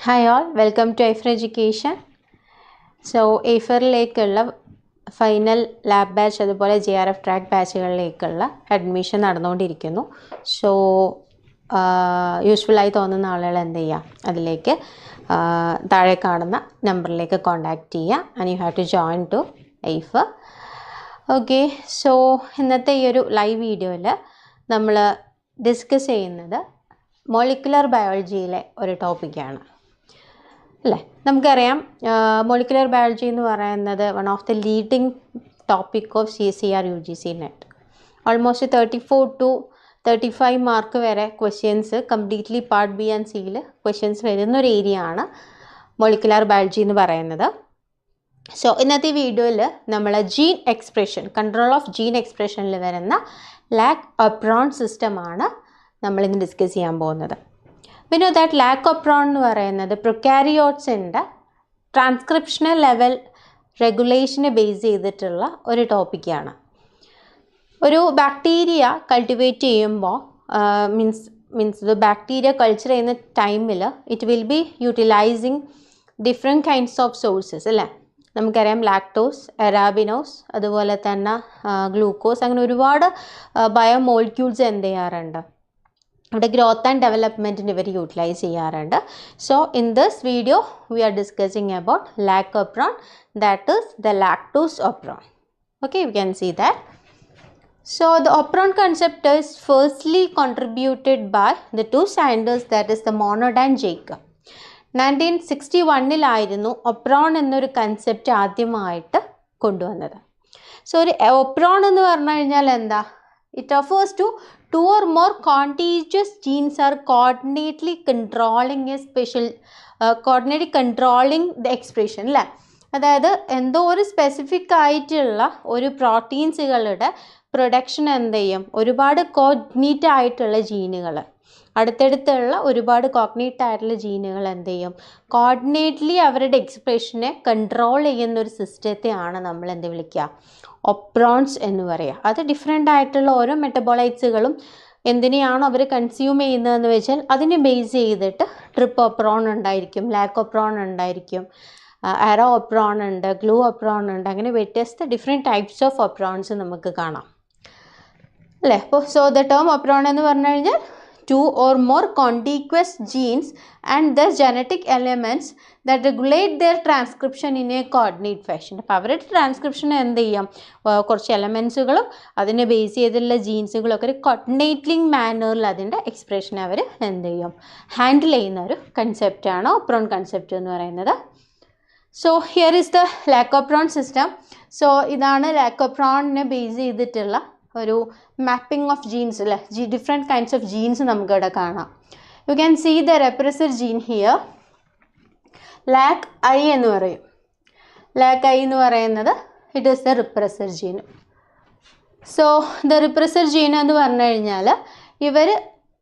Hi all, welcome to AFER Education. So AFER-ലേക്കുള്ള final lab batch അതുപോലെ JRF track ബാച്ചുകളിലേക്കുള്ള admission നടന്നുകൊണ്ടിരിക്കുന്നു. So യൂസ്ഫുള്ളായി തോന്നുന്ന ആളുകൾ എന്ത് ചെയ്യുക, അതിലേക്ക് താഴെ കാണുന്ന നമ്പറിലേക്ക് കോൺടാക്റ്റ് ചെയ്യുക. And you have to join to AFER. Okay, so ഇന്നത്തെ ഈ ഒരു ലൈവ് വീഡിയോയിൽ നമ്മൾ ഡിസ്കസ് ചെയ്യുന്നത് മോളിക്കുലർ ബയോളജിയിലെ ഒരു ടോപ്പിക്കാണ് അല്ലേ. നമുക്കറിയാം മോളിക്കുലർ ബയോളജി എന്ന് പറയുന്നത് one of the leading topic of CSER UGC net. Almost 34 to 35 mark വരെ questions completely part b and സിയിൽ ക്വസ്റ്റ്യൻസ് വരുന്നൊരു ഏരിയ ആണ് മോളിക്കുലർ ബയോളജി എന്ന് പറയുന്നത്. സോ ഇന്നത്തെ വീഡിയോയിൽ നമ്മൾ gene expression, control of gene എക്സ്പ്രഷനിൽ വരുന്ന ലാക് ഒപ്രോൺ സിസ്റ്റമാണ് നമ്മളിന്ന് ഡിസ്കസ് ചെയ്യാൻ പോകുന്നത്. പിന്നെ ദാറ്റ് ലാക് ഒപ്രോൺ എന്ന് പറയുന്നത് പ്രൊക്കാരിയോട്സിൻ്റെ ട്രാൻസ്ക്രിപ്ഷണൽ ലെവൽ റെഗുലേഷനെ ബേസ് ചെയ്തിട്ടുള്ള ഒരു ടോപ്പിക്കാണ്. ഒരു ബാക്ടീരിയ കൾട്ടിവേറ്റ് ചെയ്യുമ്പോൾ മീൻസ് ബാക്ടീരിയ കൾച്ചർ ചെയ്യുന്ന ടൈമിൽ it will B utilising different kinds of sources അല്ലേ. നമുക്കറിയാം ലാക്ടോസ്, എറാബിനോസ്, അതുപോലെ തന്നെ ഗ്ലൂക്കോസ്, അങ്ങനെ ഒരുപാട് ബയോമോളിക്യൂൾസ് എന്ത് ചെയ്യാറുണ്ട്, അവിടെ ഗ്രോത്ത് ആൻഡ് ഡെവലപ്മെൻറ്റിന് ഇവർ യൂട്ടിലൈസ് ചെയ്യാറുണ്ട്. So in this video we are discussing about lac operon, that is the lactose operon. Okay, you can see that. So the opron concept is firstly contributed by the two scientists, that is the Monod and Jacob. 1961 ഒപ്രോൺ എന്നൊരു concept ആദ്യമായിട്ട് കൊണ്ടുവന്നത്. So ഒരു ഒപ്രോൺ എന്ന് പറഞ്ഞു കഴിഞ്ഞാൽ എന്താ, it refers to 2 or more contagious genes are coordinately controlling a special coordinately controlling the expression അല്ലേ. അതായത് എന്തോ ഒരു സ്പെസിഫിക് ആയിട്ടുള്ള ഒരു പ്രോട്ടീൻസുകളുടെ പ്രൊഡക്ഷൻ എന്ത് ചെയ്യും, ഒരുപാട് കോഗ്നീറ്റ് ആയിട്ടുള്ള ജീനുകൾ, അടുത്തടുത്തുള്ള ഒരുപാട് കോഗ്നീറ്റ് ആയിട്ടുള്ള ജീനുകൾ എന്ത് ചെയ്യും, കോർഡിനേറ്റ്ലി അവരുടെ എക്സ്പ്രഷനെ കൺട്രോൾ ചെയ്യുന്ന ഒരു സിസ്റ്റത്തെയാണ് നമ്മൾ എന്ത് വിളിക്കുക, ഒപ്രോൺസ് എന്ന് പറയുക. അത് ഡിഫറെൻ്റ് ആയിട്ടുള്ള ഓരോ മെറ്റബോളൈറ്റ്സുകളും എന്തിനെയാണോ അവർ കൺസ്യൂം ചെയ്യുന്നതെന്ന് വെച്ചാൽ അതിനെ ബേസ് ചെയ്തിട്ട് ട്രിപ്പ് ഒപ്രോൺ ഉണ്ടായിരിക്കും, ലാക് ഒപ്രോൺ ഉണ്ടായിരിക്കും, ആരോ ഒപ്രോൺ ഉണ്ട്, ഗ്ലൂ ഒപ്രോൺ ഉണ്ട്, അങ്ങനെ വ്യത്യസ്ത ഡിഫറെൻറ്റ് ടൈപ്സ് ഓഫ് ഒപ്രോൺസ് നമുക്ക് കാണാം അല്ലേ. അപ്പോൾ സോ ദ ടേം ഒപ്രോൺ എന്ന് പറഞ്ഞു കഴിഞ്ഞാൽ 2 or more contiguous genes and the genetic elements that regulate their transcription in a coordinate fashion. അപ്പോൾ അവരുടെ ട്രാൻസ്ക്രിപ്ഷൻ എന്ത് ചെയ്യാം, കുറച്ച് എലമെൻസുകളും അതിനെ ബേസ് ചെയ്തിട്ടുള്ള ജീൻസുകളും ഒക്കെ ഒരു കോർഡിനേറ്റിംഗ് മാനറിൽ അതിൻ്റെ എക്സ്പ്രഷൻ അവർ എന്ത് ചെയ്യും, ഹാൻഡിൽ ചെയ്യുന്ന ഒരു കൺസെപ്റ്റാണ് ഒപ്രോൺ കൺസെപ്റ്റ് എന്ന് പറയുന്നത്. So here is the lac operon system. So ഇതാണ് ലാക് ഒപ്രോണിനെ ബേസ് ചെയ്തിട്ടുള്ള ഒരു മാപ്പിംഗ് ഓഫ് ജീൻസ് അല്ലേ. ഡിഫറെൻറ്റ് കൈൻഡ്സ് ഓഫ് ജീൻസ് നമുക്കിവിടെ കാണാം. You can see the repressor gene here. Lac I എന്ന് പറയും. ലാക് ഐ എന്ന് പറയുന്നത് it is the repressor gene. So the repressor gene എന്ന് പറഞ്ഞു കഴിഞ്ഞാൽ ഇവർ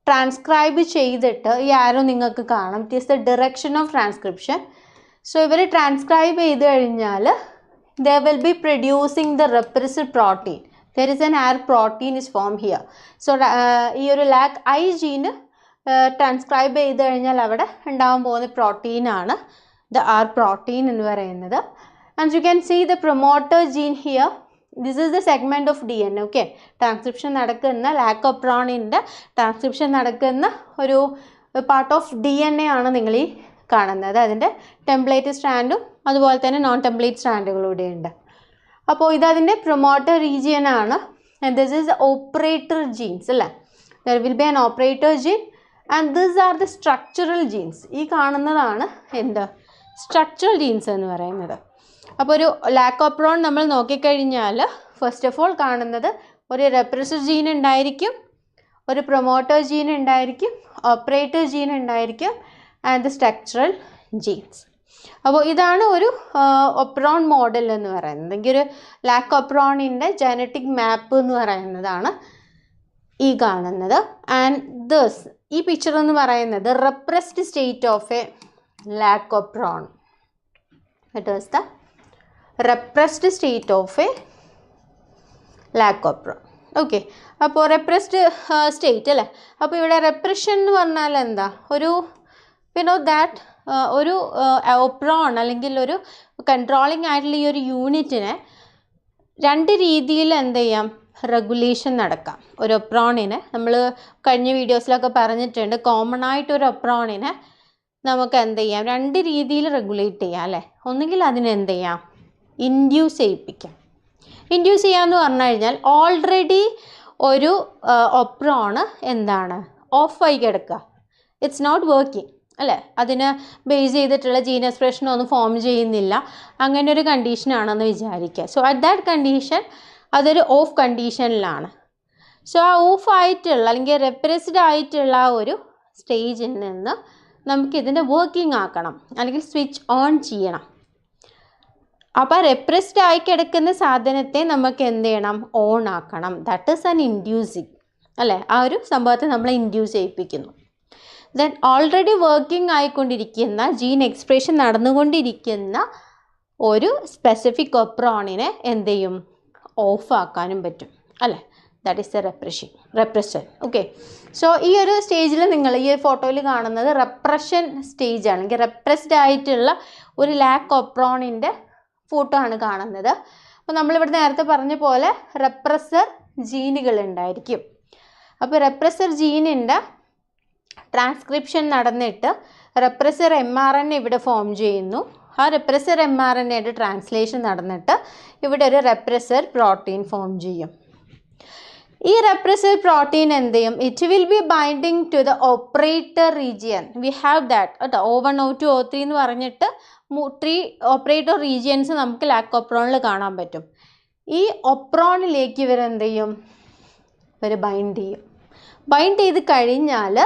ട്രാൻസ്ക്രൈബ് ചെയ്തിട്ട് ഈ ആരോ നിങ്ങൾക്ക് കാണാം, it is the direction of transcription. So ഇവർ ട്രാൻസ്ക്രൈബ് ചെയ്ത് കഴിഞ്ഞാൽ they will be producing the repressor protein. There is an R protein is formed here. So ഈ ഒരു ലാക് ഐ ജീന് ട്രാൻസ്ക്രൈബ് ചെയ്ത് കഴിഞ്ഞാൽ അവിടെ ഉണ്ടാകാൻ പോകുന്ന പ്രോട്ടീനാണ് ദ ആർ പ്രോട്ടീൻ എന്ന് പറയുന്നത്. And you can see the promoter gene here. This is the segment of DNA. Okay, transcription നടക്കുന്ന ലാക് ഒപ്രോണിൻ്റെ ട്രാൻസ്ക്രിപ്ഷൻ നടക്കുന്ന ഒരു പാർട്ട് ഓഫ് DNA ആണ് നിങ്ങൾ ഈ കാണുന്നത്. അതിൻ്റെ ടെംപ്ലേറ്റ് സ്ട്രാൻഡും അതുപോലെ തന്നെ നോൺ ടെംപ്ലേറ്റ് സ്ട്രാൻഡുകളൂടെ ഉണ്ട്. അപ്പോൾ ഇതതിൻ്റെ പ്രൊമോട്ടർ റീജിയൻ ആണ്. And this is operator genes അല്ലേ. There will be an operator gene and this are the structural genes. ഈ കാണുന്നതാണ് എന്ത്, സ്ട്രക്ചറൽ ജീൻസ് എന്ന് പറയുന്നത്. അപ്പോൾ ഒരു ലാക് ഒപ്രോൺ നമ്മൾ നോക്കിക്കഴിഞ്ഞാൽ ഫസ്റ്റ് ഓഫ് ഓൾ കാണുന്നത് ഒരു റെപ്രസർ ജീൻ ഉണ്ടായിരിക്കും, ഒരു പ്രൊമോട്ടർ ജീൻ ഉണ്ടായിരിക്കും, ഓപ്പറേറ്റർ ജീൻ ഉണ്ടായിരിക്കും, ആൻഡ് ദ സ്ട്രക്ചറൽ ജീൻസ്. അപ്പോൾ ഇതാണ് ഒരു ഒപ്രോൺ മോഡൽ എന്ന് പറയുന്നത്. എങ്കിൽ ഒരു ലാക് ഒപ്രോണിൻ്റെ ജനറ്റിക് മാപ്പ് എന്ന് പറയുന്നതാണ് ഈ കാണുന്നത്. ആൻഡ് ദിസ് ഈ പിക്ചർ എന്ന് പറയുന്നത് repressed state of a lac operon. It is the repressed state of a lac operon. Okay, അപ്പോൾ റെപ്രസ്ഡ് സ്റ്റേറ്റ് അല്ലേ. അപ്പോൾ ഇവിടെ റെപ്രഷൻ എന്ന് പറഞ്ഞാൽ എന്താ, ഒരു you know that ഒരു ഒപ്രോൺ അല്ലെങ്കിൽ ഒരു കൺട്രോളിങ് ആയിട്ടുള്ള ഈ ഒരു യൂണിറ്റിനെ രണ്ട് രീതിയിൽ എന്ത് ചെയ്യാം, റെഗുലേഷൻ നടക്കാം. ഒരു ഒപ്രോണിനെ നമ്മൾ കഴിഞ്ഞ വീഡിയോസിലൊക്കെ പറഞ്ഞിട്ടുണ്ട്, കോമൺ ആയിട്ട് ഒരു ഒപ്രോണിനെ നമുക്ക് എന്ത് ചെയ്യാം, രണ്ട് രീതിയിൽ റെഗുലേറ്റ് ചെയ്യാം അല്ലേ. ഒന്നുകിൽ അതിനെ എന്ത് ചെയ്യാം, ഇൻഡ്യൂസ് ചെയ്യിപ്പിക്കാം. ഇൻഡ്യൂസ് ചെയ്യാമെന്ന് പറഞ്ഞു കഴിഞ്ഞാൽ ഓൾറെഡി ഒരു ഒപ്രോണ് എന്താണ്, ഓഫായി കിടക്കുക, ഇറ്റ്സ് നോട്ട് വർക്കിംഗ് അല്ലേ, അതിന് ബേസ് ചെയ്തിട്ടുള്ള ജീൻ എക്സ്പ്രഷനൊന്നും ഫോം ചെയ്യുന്നില്ല, അങ്ങനെ ഒരു കണ്ടീഷനാണെന്ന് വിചാരിക്കുക. സോ അറ്റ് ദാറ്റ് കണ്ടീഷൻ അതൊരു ഓഫ് കണ്ടീഷനിലാണ്. സോ ആ ഓഫ് ആയിട്ടുള്ള അല്ലെങ്കിൽ റെപ്രസ്ഡ് ആയിട്ടുള്ള ആ ഒരു സ്റ്റേജിൽ നിന്ന് നമുക്കിതിൻ്റെ വർക്കിംഗ് ആക്കണം അല്ലെങ്കിൽ സ്വിച്ച് ഓൺ ചെയ്യണം. അപ്പോൾ റെപ്രസ്ഡ് ആയി കിടക്കുന്ന സാധനത്തെ നമുക്ക് എന്ത് ചെയ്യണം, ഓൺ ആക്കണം. ദാറ്റ് ഈസ് ആൻ ഇൻഡ്യൂസിങ് അല്ലേ, ആ ഒരു സംഭവത്തെ നമ്മൾ ഇൻഡ്യൂസ് ചെയ്യിപ്പിക്കുന്നു. ദെൻ ഓൾറെഡി വർക്കിംഗ് ആയിക്കൊണ്ടിരിക്കുന്ന ജീൻ എക്സ്പ്രഷൻ നടന്നുകൊണ്ടിരിക്കുന്ന ഒരു സ്പെസിഫിക് ഒപ്രോണിനെ എന്ത് ചെയ്യും, ഓഫ് ആക്കാനും പറ്റും അല്ലേ. That is the റെപ്രഷൻ. Okay, so ഈ ഒരു സ്റ്റേജിൽ നിങ്ങൾ ഈ ഒരു ഫോട്ടോയിൽ കാണുന്നത് റെപ്രഷൻ സ്റ്റേജ് ആണ്, അല്ലെങ്കിൽ റെപ്രസ്ഡ് ആയിട്ടുള്ള ഒരു ലാക്ക് ഒപ്രോണിൻ്റെ ഫോട്ടോ ആണ് കാണുന്നത്. അപ്പോൾ നമ്മളിവിടെ നേരത്തെ പറഞ്ഞ പോലെ റെപ്രസർ ജീനുകൾ ഉണ്ടായിരിക്കും. അപ്പോൾ റെപ്രസർ ജീനിൻ്റെ ട്രാൻസ്ക്രിപ്ഷൻ നടന്നിട്ട് റെപ്രസർ mRNA ഇവിടെ ഫോം ചെയ്യുന്നു. ആ റെപ്രസർ mRNAയുടെ ട്രാൻസ്ലേഷൻ നടന്നിട്ട് ഇവിടെ ഒരു റെപ്രസർ പ്രോട്ടീൻ ഫോം ചെയ്യും. ഈ റെപ്രസർ പ്രോട്ടീൻ എന്ത് ചെയ്യും, it will be binding to the operator region. We have that കേട്ടോ, O1 O2 O3 എന്ന് പറഞ്ഞിട്ട് 3 ഓപ്പറേറ്റർ റീജിയൻസ് നമുക്ക് ലാക്ക് ഒപ്രോണിൽ കാണാൻ പറ്റും. ഈ ഒപ്രോണിലേക്ക് ഇവരെന്ത് ചെയ്യും, ഇവർ ബൈൻഡ് ചെയ്യും. ബൈൻഡ് ചെയ്ത് കഴിഞ്ഞാൽ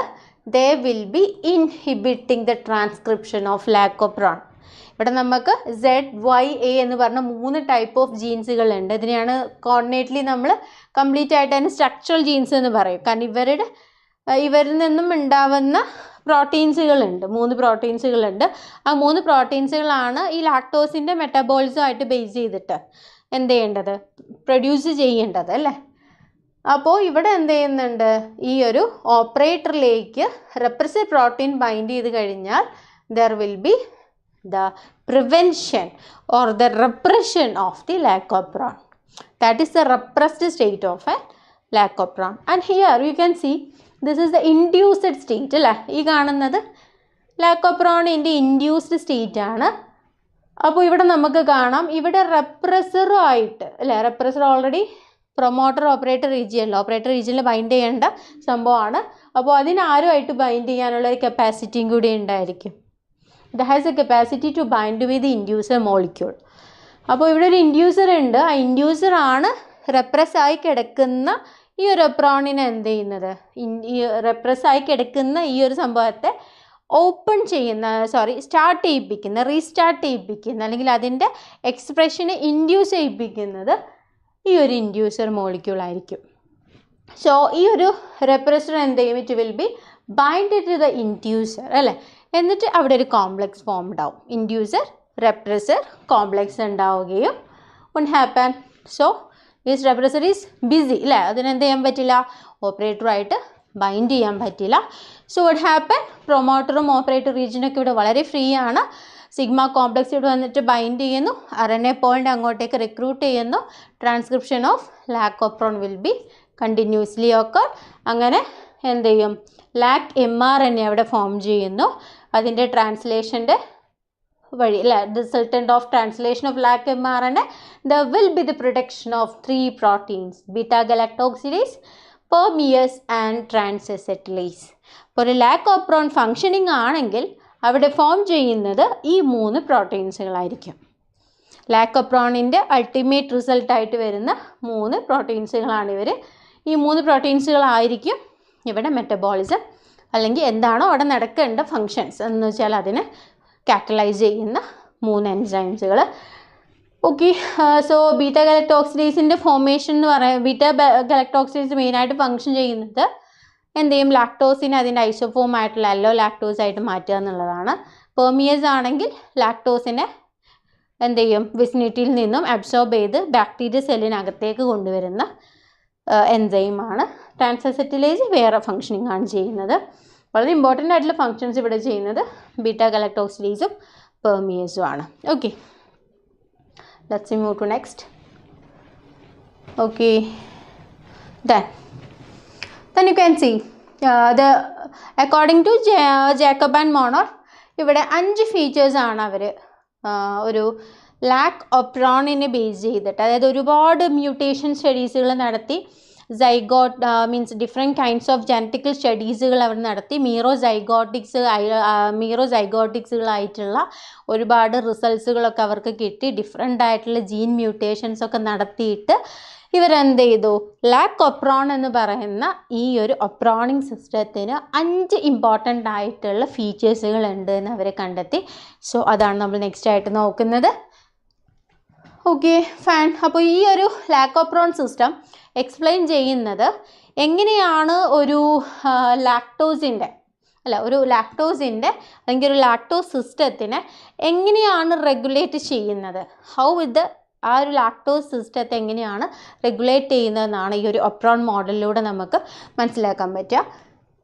they will be inhibiting the transcription of lac opron. ഇവിടെ നമുക്ക് ZYA എന്ന് പറഞ്ഞ 3 ടൈപ്പ് ഓഫ് ജീൻസുകളുണ്ട്. ഇതിനെയാണ് കോർഡിനേറ്റ്ലി നമ്മൾ കംപ്ലീറ്റ് ആയിട്ട് അതിന് സ്ട്രക്ചറൽ ജീൻസ് എന്ന് പറയും. കാരണം ഇവരിൽ നിന്നും ഉണ്ടാവുന്ന പ്രോട്ടീൻസുകളുണ്ട്, 3 പ്രോട്ടീൻസുകളുണ്ട്. ആ 3 പ്രോട്ടീൻസുകളാണ് ഈ ലാക്ടോസിൻ്റെ മെറ്റബോളിസമായിട്ട് ബേസ് ചെയ്തിട്ട് എന്ത് ചെയ്യേണ്ടത്, പ്രൊഡ്യൂസ് ചെയ്യേണ്ടത് അല്ലേ. അപ്പോൾ ഇവിടെ എന്ത് ചെയ്യുന്നുണ്ട്, ഈ ഒരു ഓപ്പറേറ്ററിലേക്ക് റെപ്രസർ പ്രോട്ടീൻ ബൈൻഡ് ചെയ്ത് കഴിഞ്ഞാൽ there will be the prevention or the repression of the lac operon. That is the repressed state of a lac operon. And here you can see this is the induced state അല്ലേ. ഈ കാണുന്നത് lakh ഒപ്രോണിൻ്റെ induced state ആണ്. അപ്പോൾ ഇവിടെ നമുക്ക് കാണാം, ഇവിടെ റെപ്രസറും ആയിട്ട് അല്ലേ, റെപ്രസർ ഓൾറെഡി പ്രൊമോട്ടർ ഓപ്പറേറ്റർ റീജിയനിൽ ബൈൻഡ് ചെയ്യേണ്ട സംഭവമാണ്. അപ്പോൾ അതിനാരുമായിട്ട് ബൈൻഡ് ചെയ്യാനുള്ള ഒരു കപ്പാസിറ്റിയും കൂടി ഉണ്ടായിരിക്കും. It has a capacity to bind with inducer molecule. അപ്പോൾ ഇവിടെ ഒരു ഇൻഡ്യൂസർ ഉണ്ട്. ആ ഇൻഡ്യൂസറാണ് റെപ്രസ് ആയി കിടക്കുന്ന ഈ ഒരു ഒപ്രോണിനെ എന്ത് ചെയ്യുന്നത്, ഈ റെപ്രസ് ആയി കിടക്കുന്ന ഈ ഒരു സംഭവത്തെ ഓപ്പൺ ചെയ്യുന്ന റീസ്റ്റാർട്ട് ചെയ്യിപ്പിക്കുന്ന അല്ലെങ്കിൽ അതിൻ്റെ എക്സ്പ്രഷനെ ഇൻഡ്യൂസ് ചെയ്യിപ്പിക്കുന്നത് ഈ ഒരു ഇൻഡ്യൂസർ മോളിക്യൂൾ ആയിരിക്കും. സോ ഈ ഒരു റെപ്രസർ എന്ത് ചെയ്യും, it will be bind to the inducer അല്ലേ. എന്നിട്ട് അവിടെ ഒരു കോംപ്ലക്സ് ഫോം ഉണ്ടാവും, ഇൻഡ്യൂസർ റെപ്രസർ കോംപ്ലക്സ് ഉണ്ടാവുകയും happen. So this repressor is busy അല്ലേ, അതിനെന്ത് ചെയ്യാൻ പറ്റില്ല, ഓപ്പറേറ്ററുമായിട്ട് ബൈൻഡ് ചെയ്യാൻ പറ്റില്ല. സോ what happen, പ്രൊമോട്ടറും ഓപ്പറേറ്റർ റീജിയനൊക്കെ ഇവിടെ വളരെ ഫ്രീ ആണ്. സിഗ്മ കോംപ്ലക്സ് ഇവിടെ വന്നിട്ട് ബൈൻഡ് ചെയ്യുന്നു, RNA പോയിൻ്റ് അങ്ങോട്ടേക്ക് റിക്രൂട്ട് ചെയ്യുന്നു. Transcription of lac operon will be continuously occur. അങ്ങനെ എന്ത് ചെയ്യും, ലാക്ക് mRNA അവിടെ ഫോം ചെയ്യുന്നു. അതിൻ്റെ ട്രാൻസ്ലേഷൻ്റെ വഴി അല്ലേ, resultant of translation of lakh mRNA there will be the production of 3 proteins, beta galactosidase, permease and transacetylase. അപ്പോൾ ഒരു ലാക്ക് ഒപ്രോൺ ഫങ്ഷനിങ് ആണെങ്കിൽ അവിടെ ഫോം ചെയ്യുന്നത് ഈ 3 പ്രോട്ടീൻസുകളായിരിക്കും. ലാക്ക് ഒപ്രോണിൻ്റെ അൾട്ടിമേറ്റ് റിസൾട്ടായിട്ട് വരുന്ന 3 പ്രോട്ടീൻസുകളാണ് ഇവർ. ഈ 3 പ്രോട്ടീൻസുകളായിരിക്കും ഇവിടെ മെറ്റബോളിസം അല്ലെങ്കിൽ എന്താണോ അവിടെ നടക്കേണ്ട ഫങ്ഷൻസ് എന്ന് വെച്ചാൽ അതിനെ കാറ്റലൈസ് ചെയ്യുന്ന 3 എൻസൈംസുകൾ. ഓക്കെ, സോ ബീറ്റ ഗലക്ടോക്സിഡേസിൻ്റെ ഫോർമേഷൻ എന്ന് പറയുന്നത്, ബീറ്റ ഗലക്ടോക്സിഡേസ് മെയിനായിട്ട് ഫങ്ഷൻ ചെയ്യുന്നത് എന്ത് ചെയ്യും, ലാക്ടോസിനെ അതിൻ്റെ ഐസോഫോം ആയിട്ടുള്ള അല്ലോ ലാക്ടോസ് ആയിട്ട് മാറ്റുക എന്നുള്ളതാണ്. പെർമിയസ് ആണെങ്കിൽ ലാക്ടോസിനെ എന്ത് ചെയ്യും, വിസിനിറ്റിയിൽ നിന്നും അബ്സോർബ് ചെയ്ത് ബാക്ടീരിയ സെല്ലിനകത്തേക്ക് കൊണ്ടുവരുന്ന എൻസൈമാണ്. ട്രാൻസാസെറ്റിലേസ് വേറെ ഫങ്ഷനിങ് ആണ് ചെയ്യുന്നത്. വളരെ ഇമ്പോർട്ടൻ്റ് ആയിട്ടുള്ള ഫങ്ഷൻസ് ഇവിടെ ചെയ്യുന്നത് ബീറ്റാ ഗാലക്ടോക്സിഡേസും പെർമിയേസും ആണ്. Okay, let's move to next. Okay, then you can see according to Jacob and Monod ഇവിടെ 5 ഫീച്ചേഴ്സ് ആണ് അവർ ഒരു ലാക്ക് ഒപ്രോണിനെ ബേസ് ചെയ്തിട്ട്, അതായത് ഒരുപാട് മ്യൂട്ടേഷൻ സ്റ്റഡീസുകൾ നടത്തി, zygote means different kinds of genetical സ്റ്റഡീസുകൾ അവർ നടത്തി, മീറോസൈഗോട്ടിക്സുകളായിട്ടുള്ള ഒരുപാട് റിസൾട്ട്സുകളൊക്കെ അവർക്ക് കിട്ടി. ഡിഫറെൻ്റ് ആയിട്ടുള്ള ജീൻ മ്യൂട്ടേഷൻസ് ഒക്കെ നടത്തിയിട്ട് ഇവരെന്ത് ചെയ്തു, ലാക്ക് ഒപ്രോൺ എന്ന് പറയുന്ന ഈ ഒരു ഒപ്രോണിങ് സിസ്റ്റത്തിന് 5 ഇമ്പോർട്ടൻ്റ് ആയിട്ടുള്ള ഫീച്ചേഴ്സുകൾ ഉണ്ട് എന്ന് അവർ കണ്ടെത്തി. സോ അതാണ് നമ്മൾ നെക്സ്റ്റ് ആയിട്ട് നോക്കുന്നത്. Okay fine. അപ്പോൾ ഈ ഒരു ലാക്ക് ഒപ്രോൺ സിസ്റ്റം എക്സ്പ്ലെയിൻ ചെയ്യുന്നത് എങ്ങനെയാണ് ഒരു ലാക്ടോസിൻ്റെ അല്ലെങ്കിൽ ഒരു ലാക്ടോസ് സിസ്റ്റത്തിനെ എങ്ങനെയാണ് റെഗുലേറ്റ് ചെയ്യുന്നത്, ഹൗ ഇത് ആ ഒരു ലാക്ടോസ് സിസ്റ്റത്തെ എങ്ങനെയാണ് റെഗുലേറ്റ് ചെയ്യുന്നതെന്നാണ് ഈ ഒരു ഒപ്രോൺ മോഡലിലൂടെ നമുക്ക് മനസ്സിലാക്കാൻ പറ്റുക.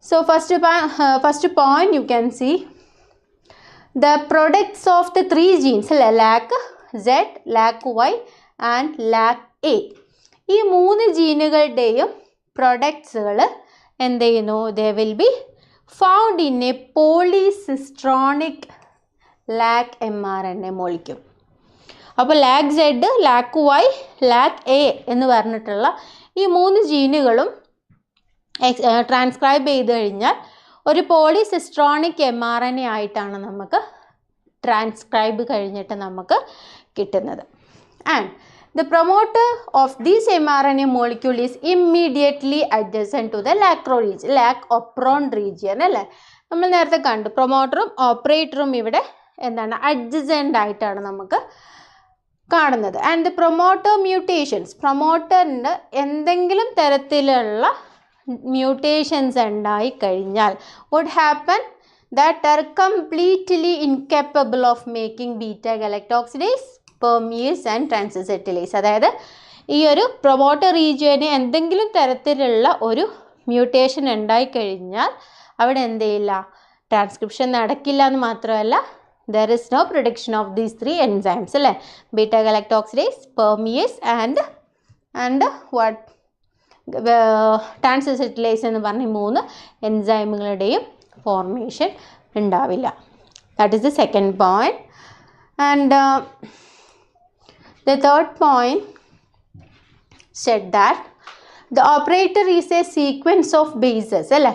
So first point you can see the products of the 3 genes അല്ലേ, lac z, lac y and lac a. ഈ 3 ജീനുകളുടെയും പ്രൊഡക്ട്സുകൾ എന്ത് ചെയ്യുന്നു, they will be found in a polycistronic lac mRNA molecule. അപ്പോൾ lac z, lac y, lac a എന്ന് പറഞ്ഞിട്ടുള്ള ഈ 3 ജീനുകളും ട്രാൻസ്ക്രൈബ് ചെയ്ത് കഴിഞ്ഞാൽ ഒരു പോളിസിസ്ട്രോണിക് mRNA ആയിട്ടാണ് നമുക്ക് ട്രാൻസ്ക്രൈബ് കഴിഞ്ഞിട്ട് നമുക്ക് കിട്ടുന്നത്. And the promoter of this mRNA molecule is immediately adjacent to the lac opron region അല്ലേ. നമ്മൾ നേരത്തെ കണ്ടു പ്രൊമോട്ടറും ഓപ്പറേറ്ററും ഇവിടെ എന്താണ് അഡ്ജസൻ്റ് ആയിട്ടാണ് നമുക്ക് കാണുന്നത്. ആൻഡ് ദ പ്രൊമോട്ടർ മ്യൂട്ടേഷൻസ്, പ്രൊമോട്ടറിന് എന്തെങ്കിലും തരത്തിലുള്ള മ്യൂട്ടേഷൻസ് ഉണ്ടായി കഴിഞ്ഞാൽ would happen that are completely incapable of making beta galactosidase, permease and transacetylase. അതായത് ഈ ഒരു പ്രൊമോട്ടർ റീജിയന് എന്തെങ്കിലും തരത്തിലുള്ള ഒരു മ്യൂട്ടേഷൻ ഉണ്ടായിക്കഴിഞ്ഞാൽ അവിടെ എന്ത് ചെയ്യില്ല, ട്രാൻസ്ക്രിപ്ഷൻ നടക്കില്ല എന്ന് മാത്രമല്ല there is no production of these 3 enzymes അല്ലേ, beta galactosidase, permease and what ട്രാൻസ്അസെറ്റൈലേസ് എന്ന് പറഞ്ഞ 3 എൻസൈമുകളുടെയും ഫോർമേഷൻ ഉണ്ടാവില്ല. That is the second point. And the third point said that the operator is a sequence of bases അല്ലേ,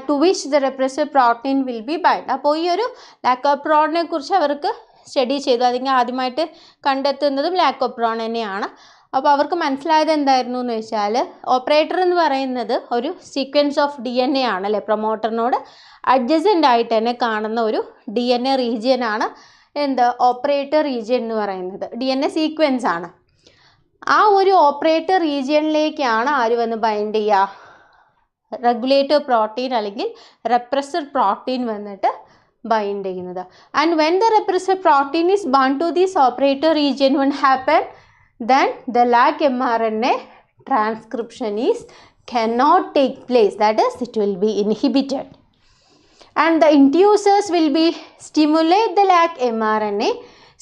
to which the repressor protein will be bind. അപ്പോൾ ഈ ഒരു ലാക്കോപ്രോണിനെ കുറിച്ച് അവർക്ക് study ചെയ്തു. അതിന് ആദ്യമായിട്ട് കണ്ടെത്തുന്നതും ലാക്കോപ്രോൺ തന്നെയാണ്. അപ്പോൾ അവർക്ക് മനസ്സിലായത് എന്തായിരുന്നു എന്ന് വെച്ചാൽ ഓപ്പറേറ്റർ എന്ന് പറയുന്നത് ഒരു സീക്വൻസ് ഓഫ് DNA ആണല്ലേ, പ്രൊമോട്ടറിനോട് അഡ്ജസൻ്റ് ആയിട്ട് തന്നെ കാണുന്ന ഒരു DNA റീജിയനാണ് എന്ത് ഓപ്പറേറ്റർ റീജിയൻ എന്ന് പറയുന്നത്. DNA സീക്വൻസ് ആണ്. ആ ഒരു ഓപ്പറേറ്റർ റീജിയനിലേക്കാണ് ആര് വന്ന് ബൈൻഡ് ചെയ്യുക, റെഗുലേറ്റർ പ്രോട്ടീൻ അല്ലെങ്കിൽ റെപ്രസർ പ്രോട്ടീൻ വന്നിട്ട് ബൈൻഡ് ചെയ്യുന്നത്. And when the repressor protein is bound to this operator region one happen, then the lac mRNA transcription cannot take place, that is it will be inhibited, and the inducers will be stimulate the lac mRNA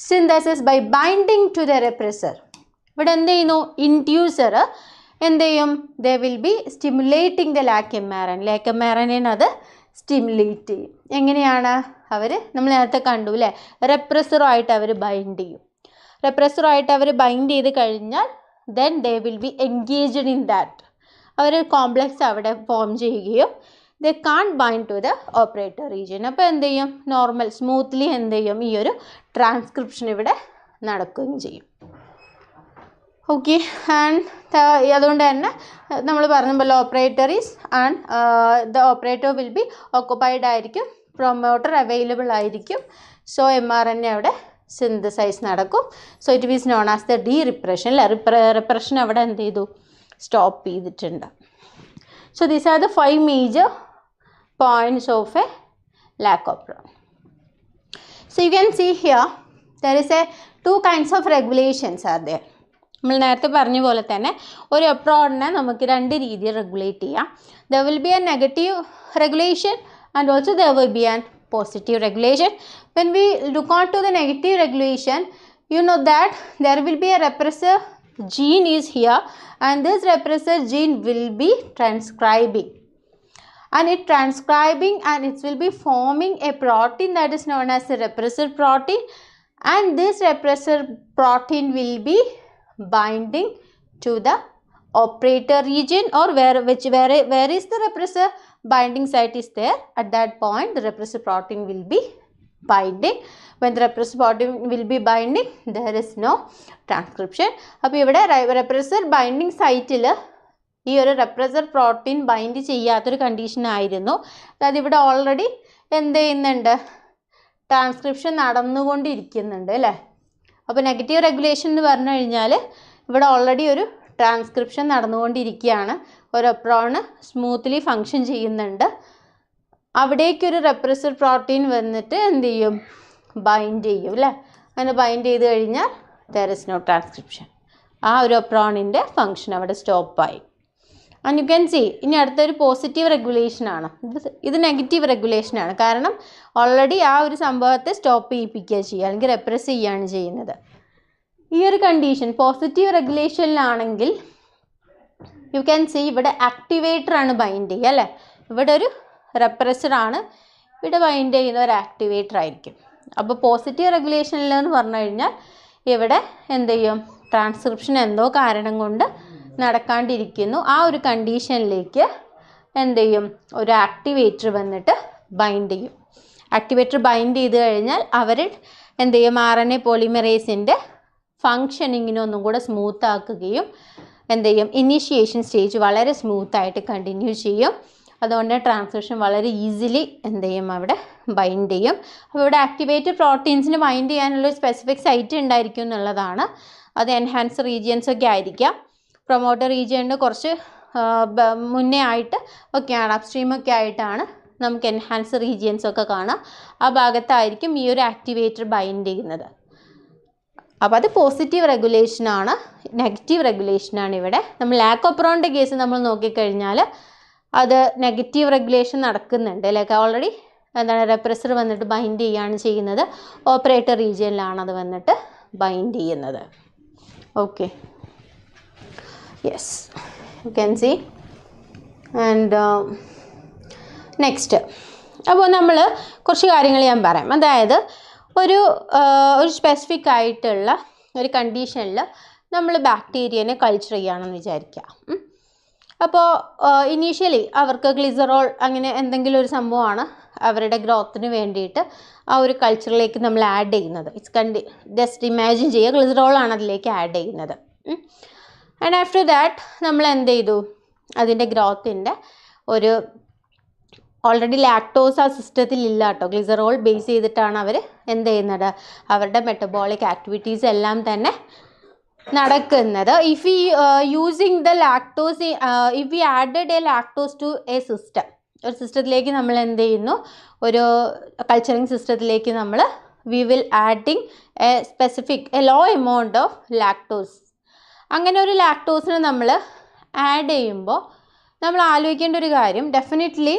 synthesis by binding to the repressor. ഇവിടെ എന്ത് ചെയ്യുന്നു, inducer എന്ത് ചെയ്യും, they will be stimulating the lac mRNA അത് stimulate ചെയ്യും. എങ്ങനെയാണ് അവർ, നമ്മൾ നേരത്തെ കണ്ടു അല്ലേ, റെപ്രസറുമായിട്ട് അവർ ബൈൻഡ് ചെയ്യും. റെപ്രസറുമായിട്ട് അവർ ബൈൻഡ് ചെയ്ത് കഴിഞ്ഞാൽ then they will be engaged in that, അവർ കോംപ്ലക്സ് അവിടെ ഫോം ചെയ്യുകയും they can't bind to the operator region. അപ്പോൾ എന്ത് ചെയ്യും, നോർമൽ സ്മൂത്ത്ലി എന്ത് ചെയ്യും, ഈ ഒരു ട്രാൻസ്ക്രിപ്ഷൻ ഇവിടെ നടക്കുകയും ചെയ്യും. ഓക്കെ, ആൻഡ് അതുകൊണ്ട് തന്നെ നമ്മൾ പറഞ്ഞ പോലെ operator is and the operator will be occupied ആയിരിക്കും, പ്രൊമോട്ടർ അവൈലബിൾ ആയിരിക്കും. സോ mRNA അവിടെ സിന്തസൈസ് നടക്കും. So it is known as the derepression അല്ലേ, റിപ്രഷൻ അവിടെ എന്ത് ചെയ്തു, സ്റ്റോപ്പ് ചെയ്തിട്ടുണ്ട്. So these are the 5 major points of a lac opron. So you can see here there is a 2 kinds of regulations are there. നമ്മൾ നേരത്തെ പറഞ്ഞ പോലെ തന്നെ ഒരു ഒപ്രോണിനെ നമുക്ക് 2 രീതിയിൽ റെഗുലേറ്റ് ചെയ്യാം. There will be a negative regulation and also there will be an positive regulation. When we look on to the negative regulation, you know that there will be a repressor gene is here, and this repressor gene will be transcribing, and it transcribing and it will be forming a protein that is known as a repressor protein, and this repressor protein will be binding to the operator region, or where is the repressor binding site is there, at that point the repressor protein will be binding. When the repressor protein will be binding, there is no transcription. അപ്പോൾ ഇവിടെ repressor binding സൈറ്റിൽ ഈ ഒരു repressor protein bind ചെയ്യാത്തൊരു condition ആയിരുന്നു. അതായത് ഇവിടെ already എന്ത് ചെയ്യുന്നുണ്ട്, ട്രാൻസ്ക്രിപ്ഷൻ നടന്നുകൊണ്ടിരിക്കുന്നുണ്ട് അല്ലേ. അപ്പോൾ നെഗറ്റീവ് റെഗുലേഷൻ എന്ന് പറഞ്ഞു കഴിഞ്ഞാൽ ഇവിടെ ഓൾറെഡി ഒരു ട്രാൻസ്ക്രിപ്ഷൻ നടന്നുകൊണ്ടിരിക്കുകയാണ്, ഒരു ഒപ്രോൺ സ്മൂത്ത്ലി ഫങ്ഷൻ ചെയ്യുന്നുണ്ട്. അവിടേക്കൊരു റെപ്രസർ പ്രോട്ടീൻ വന്നിട്ട് എന്ത് ചെയ്യും, ബൈൻഡ് ചെയ്യും അല്ലേ. അങ്ങനെ ബൈൻഡ് ചെയ്ത് കഴിഞ്ഞാൽ ദർ ഇസ് നോ ട്രാൻസ്ക്രിപ്ഷൻ. ആ ഒരു ഒപ്രോണിൻ്റെ ഫങ്ഷൻ അവിടെ സ്റ്റോപ്പായി. ആൻഡ് യു ക്യാൻ സീ ഇനി അടുത്തൊരു പോസിറ്റീവ് റെഗുലേഷനാണ്, ഇത് നെഗറ്റീവ് റെഗുലേഷനാണ്. കാരണം ഓൾറെഡി ആ ഒരു സംഭവത്തെ സ്റ്റോപ്പ് ചെയ്യിപ്പിക്കുക ചെയ്യുക, അല്ലെങ്കിൽ റെപ്രസ് ചെയ്യുകയാണ് ചെയ്യുന്നത്. ഈ ഒരു കണ്ടീഷൻ പോസിറ്റീവ് റെഗുലേഷനിലാണെങ്കിൽ യു ക്യാൻ സീ ഇവിടെ ആക്ടിവേറ്റർ ആണ് ബൈൻഡ് ചെയ്യുക അല്ലേ. ഇവിടെ ഒരു റെപ്രസറാണ്, ഇവിടെ ബൈൻഡ് ചെയ്യുന്ന ഒരു ആക്ടിവേറ്റർ ആയിരിക്കും. അപ്പോൾ പോസിറ്റീവ് റെഗുലേഷനിലെന്ന് പറഞ്ഞു കഴിഞ്ഞാൽ ഇവിടെ എന്ത് ചെയ്യും, ട്രാൻസ്ക്രിപ്ഷൻ എന്തോ കാരണം കൊണ്ട് നടക്കാണ്ടിരിക്കുന്നു. ആ ഒരു കണ്ടീഷനിലേക്ക് എന്ത് ചെയ്യും, ഒരു ആക്ടിവേറ്റർ വന്നിട്ട് ബൈൻഡ് ചെയ്യും. ആക്ടിവേറ്റർ ബൈൻഡ് ചെയ്ത് കഴിഞ്ഞാൽ അവർ എന്ത് ചെയ്യും, RNA പോളിമറേസിൻ്റെ ഫങ്ഷനിങ്ങിനൊന്നും കൂടെ സ്മൂത്ത് ആക്കുകയും എന്ത് ചെയ്യും, ഇനീഷ്യേഷൻ സ്റ്റേജ് വളരെ സ്മൂത്തായിട്ട് കണ്ടിന്യൂ ചെയ്യും. അതുകൊണ്ട് ട്രാൻസ്ക്രിപ്ഷൻ വളരെ ഈസിലി എന്ത് ചെയ്യും, അവിടെ ബൈൻഡ് ചെയ്യും. അപ്പോൾ ഇവിടെ ആക്ടിവേറ്റഡ് പ്രോട്ടീൻസിന് ബൈൻഡ് ചെയ്യാനുള്ളൊരു സ്പെസിഫിക് സൈറ്റ് ഉണ്ടായിരിക്കും എന്നുള്ളതാണ്. അത് എൻഹാൻസ് റീജിയൻസൊക്കെ ആയിരിക്കാം. പ്രൊമോട്ടർ റീജിയണിന് കുറച്ച് മുന്നേ ആയിട്ട് ഒക്കെയാണ്, അപ്സ്ട്രീമൊക്കെ ആയിട്ടാണ് നമുക്ക് എൻഹാൻസ് റീജിയൻസൊക്കെ കാണാം. ആ ഭാഗത്തായിരിക്കും ഈ ഒരു ആക്ടിവേറ്റർ ബൈൻഡ് ചെയ്യുന്നത്. അപ്പോൾ അത് പോസിറ്റീവ് റെഗുലേഷനാണ്. നെഗറ്റീവ് റെഗുലേഷനാണ് ഇവിടെ. നമ്മൾ ലാക്കോപ്രോണിൻ്റെ കേസ് നമ്മൾ നോക്കിക്കഴിഞ്ഞാൽ അത് നെഗറ്റീവ് റെഗുലേഷൻ നടക്കുന്നുണ്ട്. ലൈക്ക് ഓൾറെഡി എന്താണ്, റെപ്രസർ വന്നിട്ട് ബൈൻഡ് ചെയ്യുകയാണ് ചെയ്യുന്നത്. ഓപ്പറേറ്റർ റീജിയനിലാണ് അത് വന്നിട്ട് ബൈൻഡ് ചെയ്യുന്നത്. Okay, yes, you can see. And next, അപ്പോൾ നമ്മൾ കുറച്ച് കാര്യങ്ങൾ ഞാൻ പറയാം. അതായത് ഒരു സ്പെസിഫിക് ആയിട്ടുള്ള ഒരു കണ്ടീഷനിൽ നമ്മൾ ബാക്ടീരിയനെ കൾച്ചർ ചെയ്യുകയാണെന്ന് വിചാരിക്കുക. അപ്പോൾ ഇനീഷ്യലി അവർക്ക് ഗ്ലിസറോൾ അങ്ങനെ എന്തെങ്കിലും ഒരു സംഭവമാണ് അവരുടെ ഗ്രോത്തിന് വേണ്ടിയിട്ട് ആ ഒരു കൾച്ചറിലേക്ക് നമ്മൾ ആഡ് ചെയ്യുന്നത്. ജസ്റ്റ് ഇമാജിൻ ചെയ്യുക, ഗ്ലിസറോളാണ് അതിലേക്ക് ആഡ് ചെയ്യുന്നത്. ആൻഡ് ആഫ്റ്റർ ദാറ്റ് നമ്മൾ എന്ത് ചെയ്തു, അതിൻ്റെ ഗ്രോത്തിൻ്റെ ഒരു ഓൾറെഡി ലാക്ടോസ് ആ സിസ്റ്റത്തിൽ ഇല്ല കേട്ടോ. ഗ്ലിസറോൾ ബേസ് ചെയ്തിട്ടാണ് അവർ എന്ത് ചെയ്യുന്നത്, അവരുടെ മെറ്റബോളിക് ആക്ടിവിറ്റീസ് എല്ലാം തന്നെ നടക്കുന്നത്. If we using the lactose, if we added a lactose to a system, ഒരു സിസ്റ്റത്തിലേക്ക് നമ്മൾ എന്ത് ചെയ്യുന്നു, ഒരു കൾച്ചറിങ് സിസ്റ്റത്തിലേക്ക് നമ്മൾ we will adding a low amount of lactose. അങ്ങനെ ഒരു ലാക്ടോസിന് നമ്മൾ ആഡ് ചെയ്യുമ്പോൾ നമ്മൾ ആലോചിക്കേണ്ട ഒരു കാര്യം, ഡെഫിനറ്റ്ലി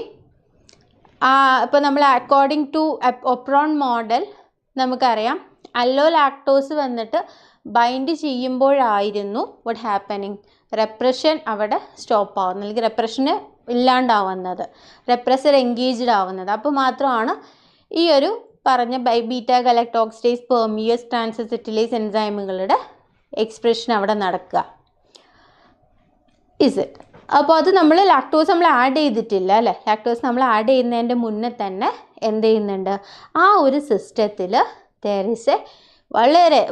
ഇപ്പോൾ നമ്മൾ അക്കോർഡിംഗ് ടു ഒപ്രോൺ മോഡൽ നമുക്കറിയാം അല്ലോ ലാക്ടോസ് വന്നിട്ട് ബൈൻഡ് ചെയ്യുമ്പോഴായിരുന്നു വാട്ട് ഹാപ്പനിങ്, റെപ്രഷൻ അവിടെ സ്റ്റോപ്പ് ആവുന്നത്, അല്ലെങ്കിൽ റെപ്രഷന് ഇല്ലാണ്ടാവുന്നത്, റെപ്രസർ എൻഗേജ്ഡ് ആവുന്നത്. അപ്പോൾ മാത്രമാണ് ഈ ഒരു പറഞ്ഞ ബീറ്റ ഗലക്ടോക്സിഡേസ്, പെർമിയസ്, ട്രാൻസസിറ്റിലേസ് എൻസൈമുകളുടെ എക്സ്പ്രഷൻ അവിടെ നടക്കുക. Is it? അപ്പോൾ അത് നമ്മൾ ലാക്ടോസ് നമ്മൾ ആഡ് ചെയ്തിട്ടില്ല അല്ലേ. ലാക്ടോസ് നമ്മൾ ആഡ് ചെയ്യുന്നതിൻ്റെ മുന്നേ തന്നെ എന്ത് ചെയ്യുന്നുണ്ട്, ആ ഒരു സിസ്റ്റത്തിൽ there is a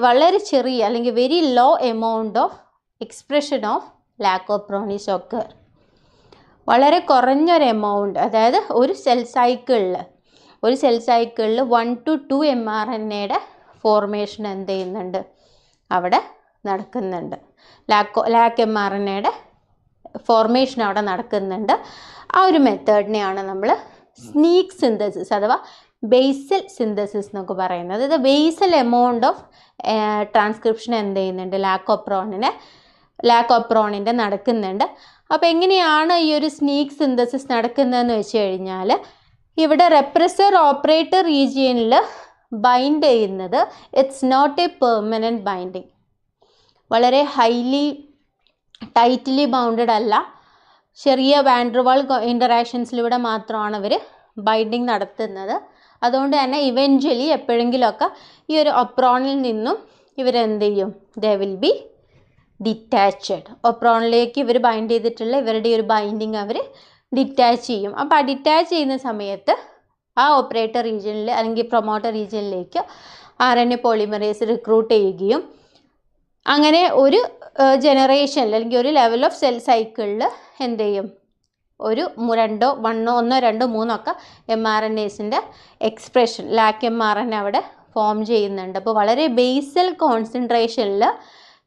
വളരെ ചെറിയ അല്ലെങ്കിൽ very low amount of expression of ലാക്കോപ്രോണിസ് occur. വളരെ കുറഞ്ഞൊരു എമൗണ്ട്, അതായത് ഒരു സെൽ സൈക്കിളിൽ 1 to 2 mRNAയുടെ ഫോർമേഷൻ എന്ത് ചെയ്യുന്നുണ്ട്, അവിടെ നടക്കുന്നുണ്ട്. ലാക്ക് mRNAയുടെ ഫോർമേഷൻ അവിടെ നടക്കുന്നുണ്ട്. ആ ഒരു മെത്തേഡിനെയാണ് നമ്മൾ സ്നീക്ക് സിന്തസിസ് അഥവാ ബേസൽ സിന്തസിസ് എന്നൊക്കെ പറയുന്നത്. ഇത് ബേസൽ എമൗണ്ട് ഓഫ് ട്രാൻസ്ക്രിപ്ഷൻ എന്ത് ചെയ്യുന്നുണ്ട്, ലാക്കോപ്രോണിൻ്റെ നടക്കുന്നുണ്ട്. അപ്പോൾ എങ്ങനെയാണ് ഈ ഒരു സ്നീക്ക് സിന്തസിസ് നടക്കുന്നതെന്ന് വെച്ച് കഴിഞ്ഞാൽ, ഇവിടെ റെപ്രസർ ഓപ്പറേറ്റർ റീജിയനിൽ ബൈൻഡ് ചെയ്യുന്നത് it's not a permanent binding, വളരെ ഹൈലി ടൈറ്റ്ലി ബൗണ്ടഡ് അല്ല, ചെറിയ വാൻഡർവാൾ ഇൻ്ററാക്ഷൻസിലൂടെ മാത്രമാണ് അവർ ബൈൻഡിങ് നടത്തുന്നത്. അതുകൊണ്ട് തന്നെ ഇവൻച്വലി എപ്പോഴെങ്കിലുമൊക്കെ ഈ ഒരു ഒപ്രോണിൽ നിന്നും ഇവരെന്ത് ചെയ്യും, ദേ വിൽ ബി ഡിറ്റാച്ച്ഡ്. ഒപ്രോണിലേക്ക് ഇവർ ബൈൻഡ് ചെയ്തിട്ടുള്ള ഇവരുടെ ഒരു ബൈൻഡിങ് അവർ ഡിറ്റാച്ച് ചെയ്യും. അപ്പോൾ ആ ഡിറ്റാച്ച് ചെയ്യുന്ന സമയത്ത് ആ ഓപ്പറേറ്റർ റീജിയനിൽ അല്ലെങ്കിൽ പ്രൊമോട്ടർ റീജിയനിലേക്ക് RNA പോളിമറേസ് റിക്രൂട്ട് ചെയ്യുകയും അങ്ങനെ ഒരു ജനറേഷനിൽ അല്ലെങ്കിൽ ഒരു ലെവൽ ഓഫ് സെൽ സൈക്കിളിൽ എന്ത് ചെയ്യും, ഒരു ഒന്നോ രണ്ടോ മൂന്നൊക്കെ mRNAസിൻ്റെ എക്സ്പ്രഷൻ ലാക് mRNA അവിടെ ഫോം ചെയ്യുന്നുണ്ട്. അപ്പോൾ വളരെ ബേസൽ കോൺസെൻട്രേഷനിൽ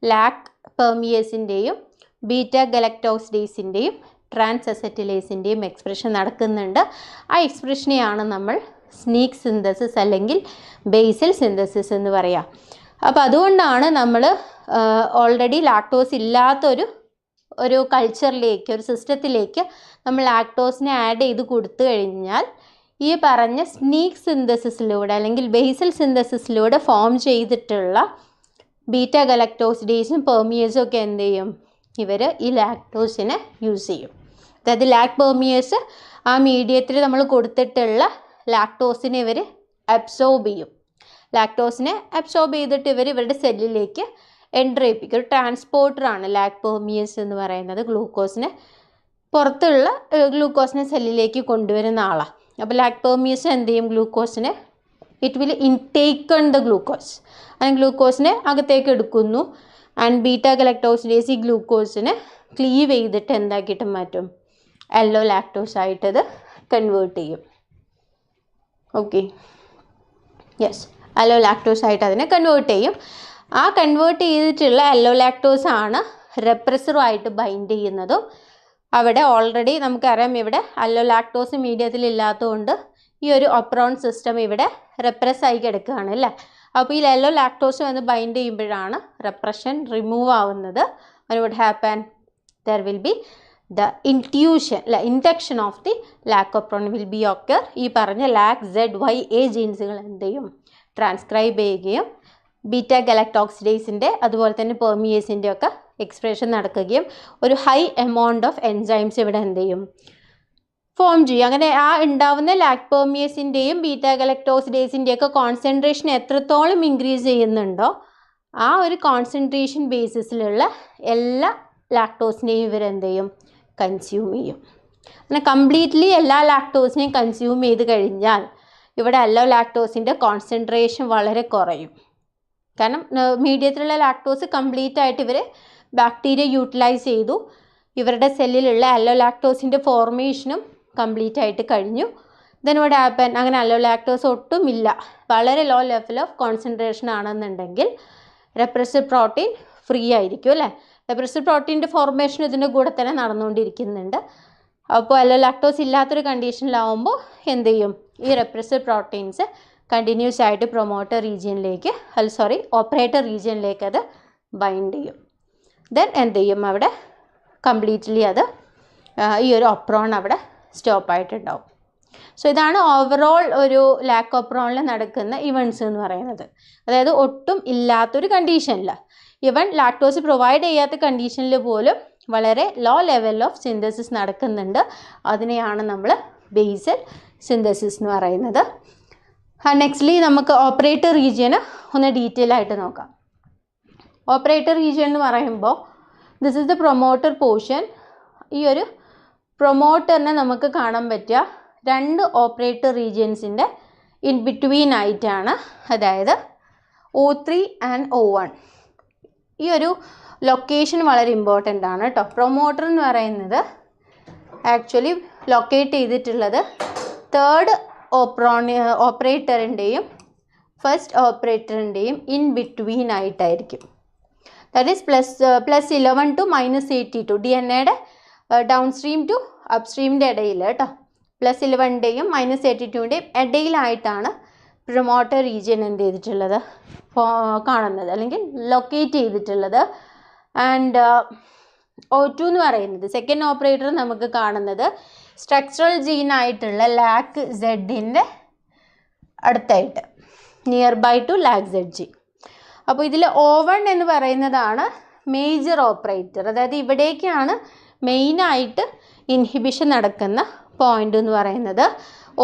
ലാക് പെർമിയേസിൻ്റെയും ബീറ്റ ഗലക്ടോസിഡേസിൻ്റെയും ട്രാൻസ് അസറ്റിലേസിൻ്റെയും എക്സ്പ്രഷൻ നടക്കുന്നുണ്ട്. ആ എക്സ്പ്രഷനെയാണ് നമ്മൾ സ്നീക്ക് സിന്തസിസ് അല്ലെങ്കിൽ ബേസൽ സിന്തസിസ് എന്ന് പറയാം. അപ്പോൾ അതുകൊണ്ടാണ് നമ്മൾ ഓൾറെഡി ലാക്ടോസ് ഇല്ലാത്തൊരു കൾച്ചറിലേക്ക്, ഒരു സിസ്റ്റത്തിലേക്ക് നമ്മൾ ലാക്ടോസിനെ ആഡ് ചെയ്ത് കൊടുത്തു കഴിഞ്ഞാൽ ഈ പറഞ്ഞ സ്നീക്ക് സിന്തസിസിലൂടെ അല്ലെങ്കിൽ ബേസൽ സിന്തസിസിലൂടെ ഫോം ചെയ്തിട്ടുള്ള ബീറ്റ ഗലക്ടോസിഡേസും പെർമിയേസും ഒക്കെ എന്ത് ചെയ്യും, ഇവർ ഈ ലാക്ടോസിനെ യൂസ് ചെയ്യും. അതായത് ലാക് പെർമിയേസ് ആ മീഡിയത്തിൽ നമ്മൾ കൊടുത്തിട്ടുള്ള ലാക്ടോസിനെ ഇവർ അബ്സോർബ് ചെയ്യും. ലാക്ടോസിനെ അബ്സോർബ് ചെയ്തിട്ട് ഇവരുടെ സെല്ലിലേക്ക് എൻ്റർ ചെയ്യിപ്പിക്കും. ഒരു ട്രാൻസ്പോർട്ടറാണ് ലാക് പെർമിയേസ് എന്ന് പറയുന്നത്. ഗ്ലൂക്കോസിനെ പുറത്തുള്ള ഗ്ലൂക്കോസിനെ സെല്ലിലേക്ക് കൊണ്ടുവരുന്ന ആളാണ്. അപ്പോൾ ലാക് പെർമിയേസ് എന്ത് ചെയ്യും, ഗ്ലൂക്കോസിനെ ഇറ്റ് വിൽ ഇൻടേക്കൺ ദ ഗ്ലൂക്കോസ്, അങ്ങനെ ഗ്ലൂക്കോസിനെ അകത്തേക്ക് എടുക്കുന്നു. ആൻഡ് ബീറ്റ ഗലക്ടോസിഡേസ് ഈ ഗ്ലൂക്കോസിനെ ക്ലീവ് ചെയ്തിട്ട് എന്താക്കിയിട്ട് മാറ്റും, അല്ലോ ലാക്ടോസ് ആയിട്ടത് കൺവേർട്ട് ചെയ്യും. ഓക്കെ, യെസ്, അല്ലോ ലാക്ടോസ് ആയിട്ട് അതിനെ കൺവേർട്ട് ചെയ്യും. ആ കൺവേർട്ട് ചെയ്തിട്ടുള്ള അല്ലോ ലാക്ടോസ് ആണ് റെപ്രസറുമായിട്ട് ബൈൻഡ് ചെയ്യുന്നതും. അവിടെ ഓൾറെഡി നമുക്കറിയാം ഇവിടെ അല്ലോ ലാക്ടോസ് മീഡിയത്തിൽ ഇല്ലാത്തതുകൊണ്ട് ഈ ഒരു ഒപ്രോൺ സിസ്റ്റം ഇവിടെ റെപ്രസ്സായി കിടക്കുകയാണ് അല്ലേ. അപ്പോൾ ഈ അല്ലോ ലാക്ടോസ് വന്ന് ബൈൻഡ് ചെയ്യുമ്പോഴാണ് റെപ്രഷൻ റിമൂവ് ആവുന്നത്. what would happen, there will be the induction of the lacopron will be occur. ഈ പറഞ്ഞ LAC-ZYA ജീൻസുകൾ എന്ത് ചെയ്യും, ട്രാൻസ്ക്രൈബ് ചെയ്യുകയും ബീറ്റ ഗലക്ടോക്സിഡേസിൻ്റെ അതുപോലെ തന്നെ പെർമിയേസിൻ്റെ ഒക്കെ എക്സ്പ്രഷൻ നടക്കുകയും ഒരു ഹൈ എമൗണ്ട് ഓഫ് എൻസൈംസ് ഇവിടെ എന്ത് ചെയ്യും, ഫോം ചെയ്യും. അങ്ങനെ ആ ഉണ്ടാവുന്ന ലാക് പെർമിയേസിൻ്റെയും ബീറ്റ ഗലക്ടോസിഡേസിൻ്റെയും ഒക്കെ കോൺസെൻട്രേഷൻ എത്രത്തോളം ഇൻക്രീസ് ചെയ്യുന്നുണ്ടോ ആ ഒരു കോൺസെൻട്രേഷൻ ബേസിസിലുള്ള എല്ലാ ലാക്ടോസിനെയും ഇവരെന്ത് ചെയ്യും, കൺസ്യൂം ചെയ്യും. അങ്ങനെ കംപ്ലീറ്റ്ലി എല്ലാ ലാക്ടോസിനെയും കൺസ്യൂം ചെയ്ത് കഴിഞ്ഞാൽ ഇവിടെ അല്ലോ ലാക്ടോസിൻ്റെ കോൺസെൻട്രേഷൻ വളരെ കുറയും. കാരണം മീഡിയത്തിലുള്ള ലാക്ടോസ് കംപ്ലീറ്റ് ആയിട്ട് ഇവർ ബാക്ടീരിയ യൂട്ടിലൈസ് ചെയ്തു. ഇവരുടെ സെല്ലിലുള്ള അല്ലോ ലാക്ടോസിൻ്റെ ഫോർമേഷനും കംപ്ലീറ്റ് ആയിട്ട് കഴിഞ്ഞു. ദെൻ വാട്ട് ഹാപ്പൻ, അങ്ങനെ അല്ലോ ലാക്ടോസ് ഒട്ടും ഇല്ല, വളരെ ലോ ലെവൽ ഓഫ് കോൺസെൻട്രേഷൻ ആണെന്നുണ്ടെങ്കിൽ റെപ്രസർ പ്രോട്ടീൻ ഫ്രീ ആയിരിക്കും അല്ലേ. റെപ്രസർ പ്രോട്ടീൻ്റെ ഫോർമേഷൻ ഇതിൻ്റെ കൂടെ തന്നെ നടന്നുകൊണ്ടിരിക്കുന്നുണ്ട്. അപ്പോൾ അല്ലോ ലാക്ടോസ് ഇല്ലാത്തൊരു കണ്ടീഷനിലാവുമ്പോൾ എന്ത് ചെയ്യും, ഈ റെപ്രസർ പ്രോട്ടീൻസ് കണ്ടിന്യൂസ് ആയിട്ട് പ്രൊമോട്ടർ റീജിയനിലേക്ക് ഓപ്പറേറ്റർ റീജിയനിലേക്ക് അത് ബൈൻഡ് ചെയ്യും. ദെൻ എന്ത് ചെയ്യും, അവിടെ കംപ്ലീറ്റ്ലി അത് ഈ ഒരു ഒപ്രോൺ അവിടെ സ്റ്റോപ്പായിട്ടുണ്ടാവും. സോ ഇതാണ് ഓവറോൾ ഒരു ലാക് ഒപ്രോണിൽ നടക്കുന്ന ഇവൻറ്റ്സ് എന്ന് പറയുന്നത്. അതായത് ഒട്ടും ഇല്ലാത്തൊരു കണ്ടീഷനിൽ, ഇവൻ ലാക്ടോസ് പ്രൊവൈഡ് ചെയ്യാത്ത കണ്ടീഷനിൽ പോലും വളരെ ലോ ലെവൽ ഓഫ് സിന്തസിസ് നടക്കുന്നുണ്ട്. അതിനെയാണ് നമ്മൾ ബേസൽ സിന്തസിസ് എന്ന് പറയുന്നത്. നെക്സ്റ്റ്ലി നമുക്ക് ഓപ്പറേറ്റർ റീജിയന് ഒന്ന് ഡീറ്റെയിൽ ആയിട്ട് നോക്കാം. ഓപ്പറേറ്റർ റീജിയൻ എന്ന് പറയുമ്പോൾ this is the promoter portion. ഈ ഒരു പ്രൊമോട്ടറിനെ നമുക്ക് കാണാൻ പറ്റുക രണ്ട് ഓപ്പറേറ്റർ റീജിയൻസിൻ്റെ ഇൻ ബിറ്റ്വീൻ ആയിട്ടാണ്. അതായത് O3 ആൻഡ് O1. ഈ ഒരു ലൊക്കേഷൻ വളരെ ഇമ്പോർട്ടൻ്റ് ആണ് കേട്ടോ. പ്രൊമോട്ടർ എന്ന് പറയുന്നത് ആക്ച്വലി ലൊക്കേറ്റ് ചെയ്തിട്ടുള്ളത് തേർഡ് ഓപ്പറേറ്ററിൻ്റെയും ഫസ്റ്റ് ഓപ്പറേറ്ററിൻ്റെയും ഇൻ ബിറ്റ്വീൻ ആയിട്ടായിരിക്കും. ദാറ്റ് ഈസ് +11 to -82 DNA-യുടെ ഡൗൺ സ്ട്രീം ടു അപ് സ്ട്രീമിൻ്റെ ഇടയിൽ കേട്ടോ. +11ൻ്റെയും -82ൻ്റെയും ഇടയിലായിട്ടാണ് പ്രൊമോട്ടർ റീജിയൻ എന്ത് ചെയ്തിട്ടുള്ളത്, കാണുന്നത് അല്ലെങ്കിൽ ലൊക്കേറ്റ് ചെയ്തിട്ടുള്ളത്. ആൻഡ് O2 എന്ന് പറയുന്നത് സെക്കൻഡ് ഓപ്പറേറ്റർ നമുക്ക് കാണുന്നത് സ്ട്രക്ചറൽ ജീൻ ആയിട്ടുള്ള ലാക് സെഡിൻ്റെ അടുത്തായിട്ട്, near by to lac Z gene. അപ്പോൾ ഇതിൽ O1 എന്ന് പറയുന്നതാണ് മേജർ ഓപ്പറേറ്റർ. അതായത് ഇവിടേക്കാണ് മെയിനായിട്ട് ഇൻഹിബിഷൻ നടക്കുന്ന പോയിന്റ് എന്ന് പറയുന്നത്.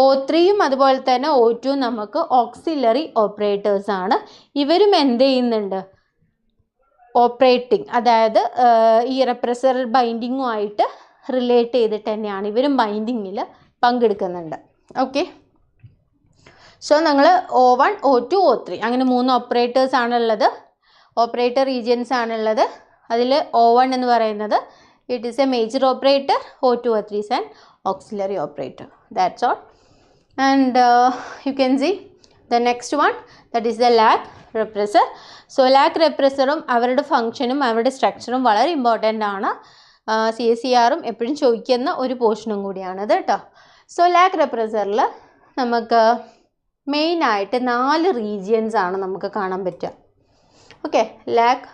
O3യും അതുപോലെ തന്നെ O2 നമുക്ക് ഓക്സിലറി ഓപ്പറേറ്റേഴ്സ് ആണ്. ഇവരും എന്ത് ചെയ്യുന്നുണ്ട്? ഓപ്പറേറ്റിംഗ്, അതായത് ഈ റെപ്രസർ ബൈൻഡിങ്ങുമായിട്ട് റിലേറ്റ് ചെയ്തിട്ട് തന്നെയാണ് ഇവരും ബൈൻഡിങ്ങിൽ പങ്കെടുക്കുന്നുണ്ട്. ഓക്കെ, സോ നിങ്ങൾ O1, O2, O3 അങ്ങനെ 3 ഓപ്പറേറ്റേഴ്സ് ആണുള്ളത്, ഓപ്പറേറ്റർ റീജിയൻസ് ആണുള്ളത്. അതിൽ O1 എന്ന് പറയുന്നത് it is A major operator, O2, O3 is an auxiliary operator. That's all. And you can see the next one, that is the lag repressor. So lag repressorും അവരുടെ ഫങ്ഷനും അവരുടെ സ്ട്രക്ചറും വളരെ important ആണ്. CSERും എപ്പോഴും ചോദിക്കുന്ന ഒരു പോർഷനും കൂടിയാണത് കേട്ടോ. സോ ലാഗ് റെപ്രസറിൽ നമുക്ക് മെയിനായിട്ട് 4 റീജിയൻസ് ആണ് നമുക്ക് കാണാൻ പറ്റുക. ഓക്കെ, ലാഗ്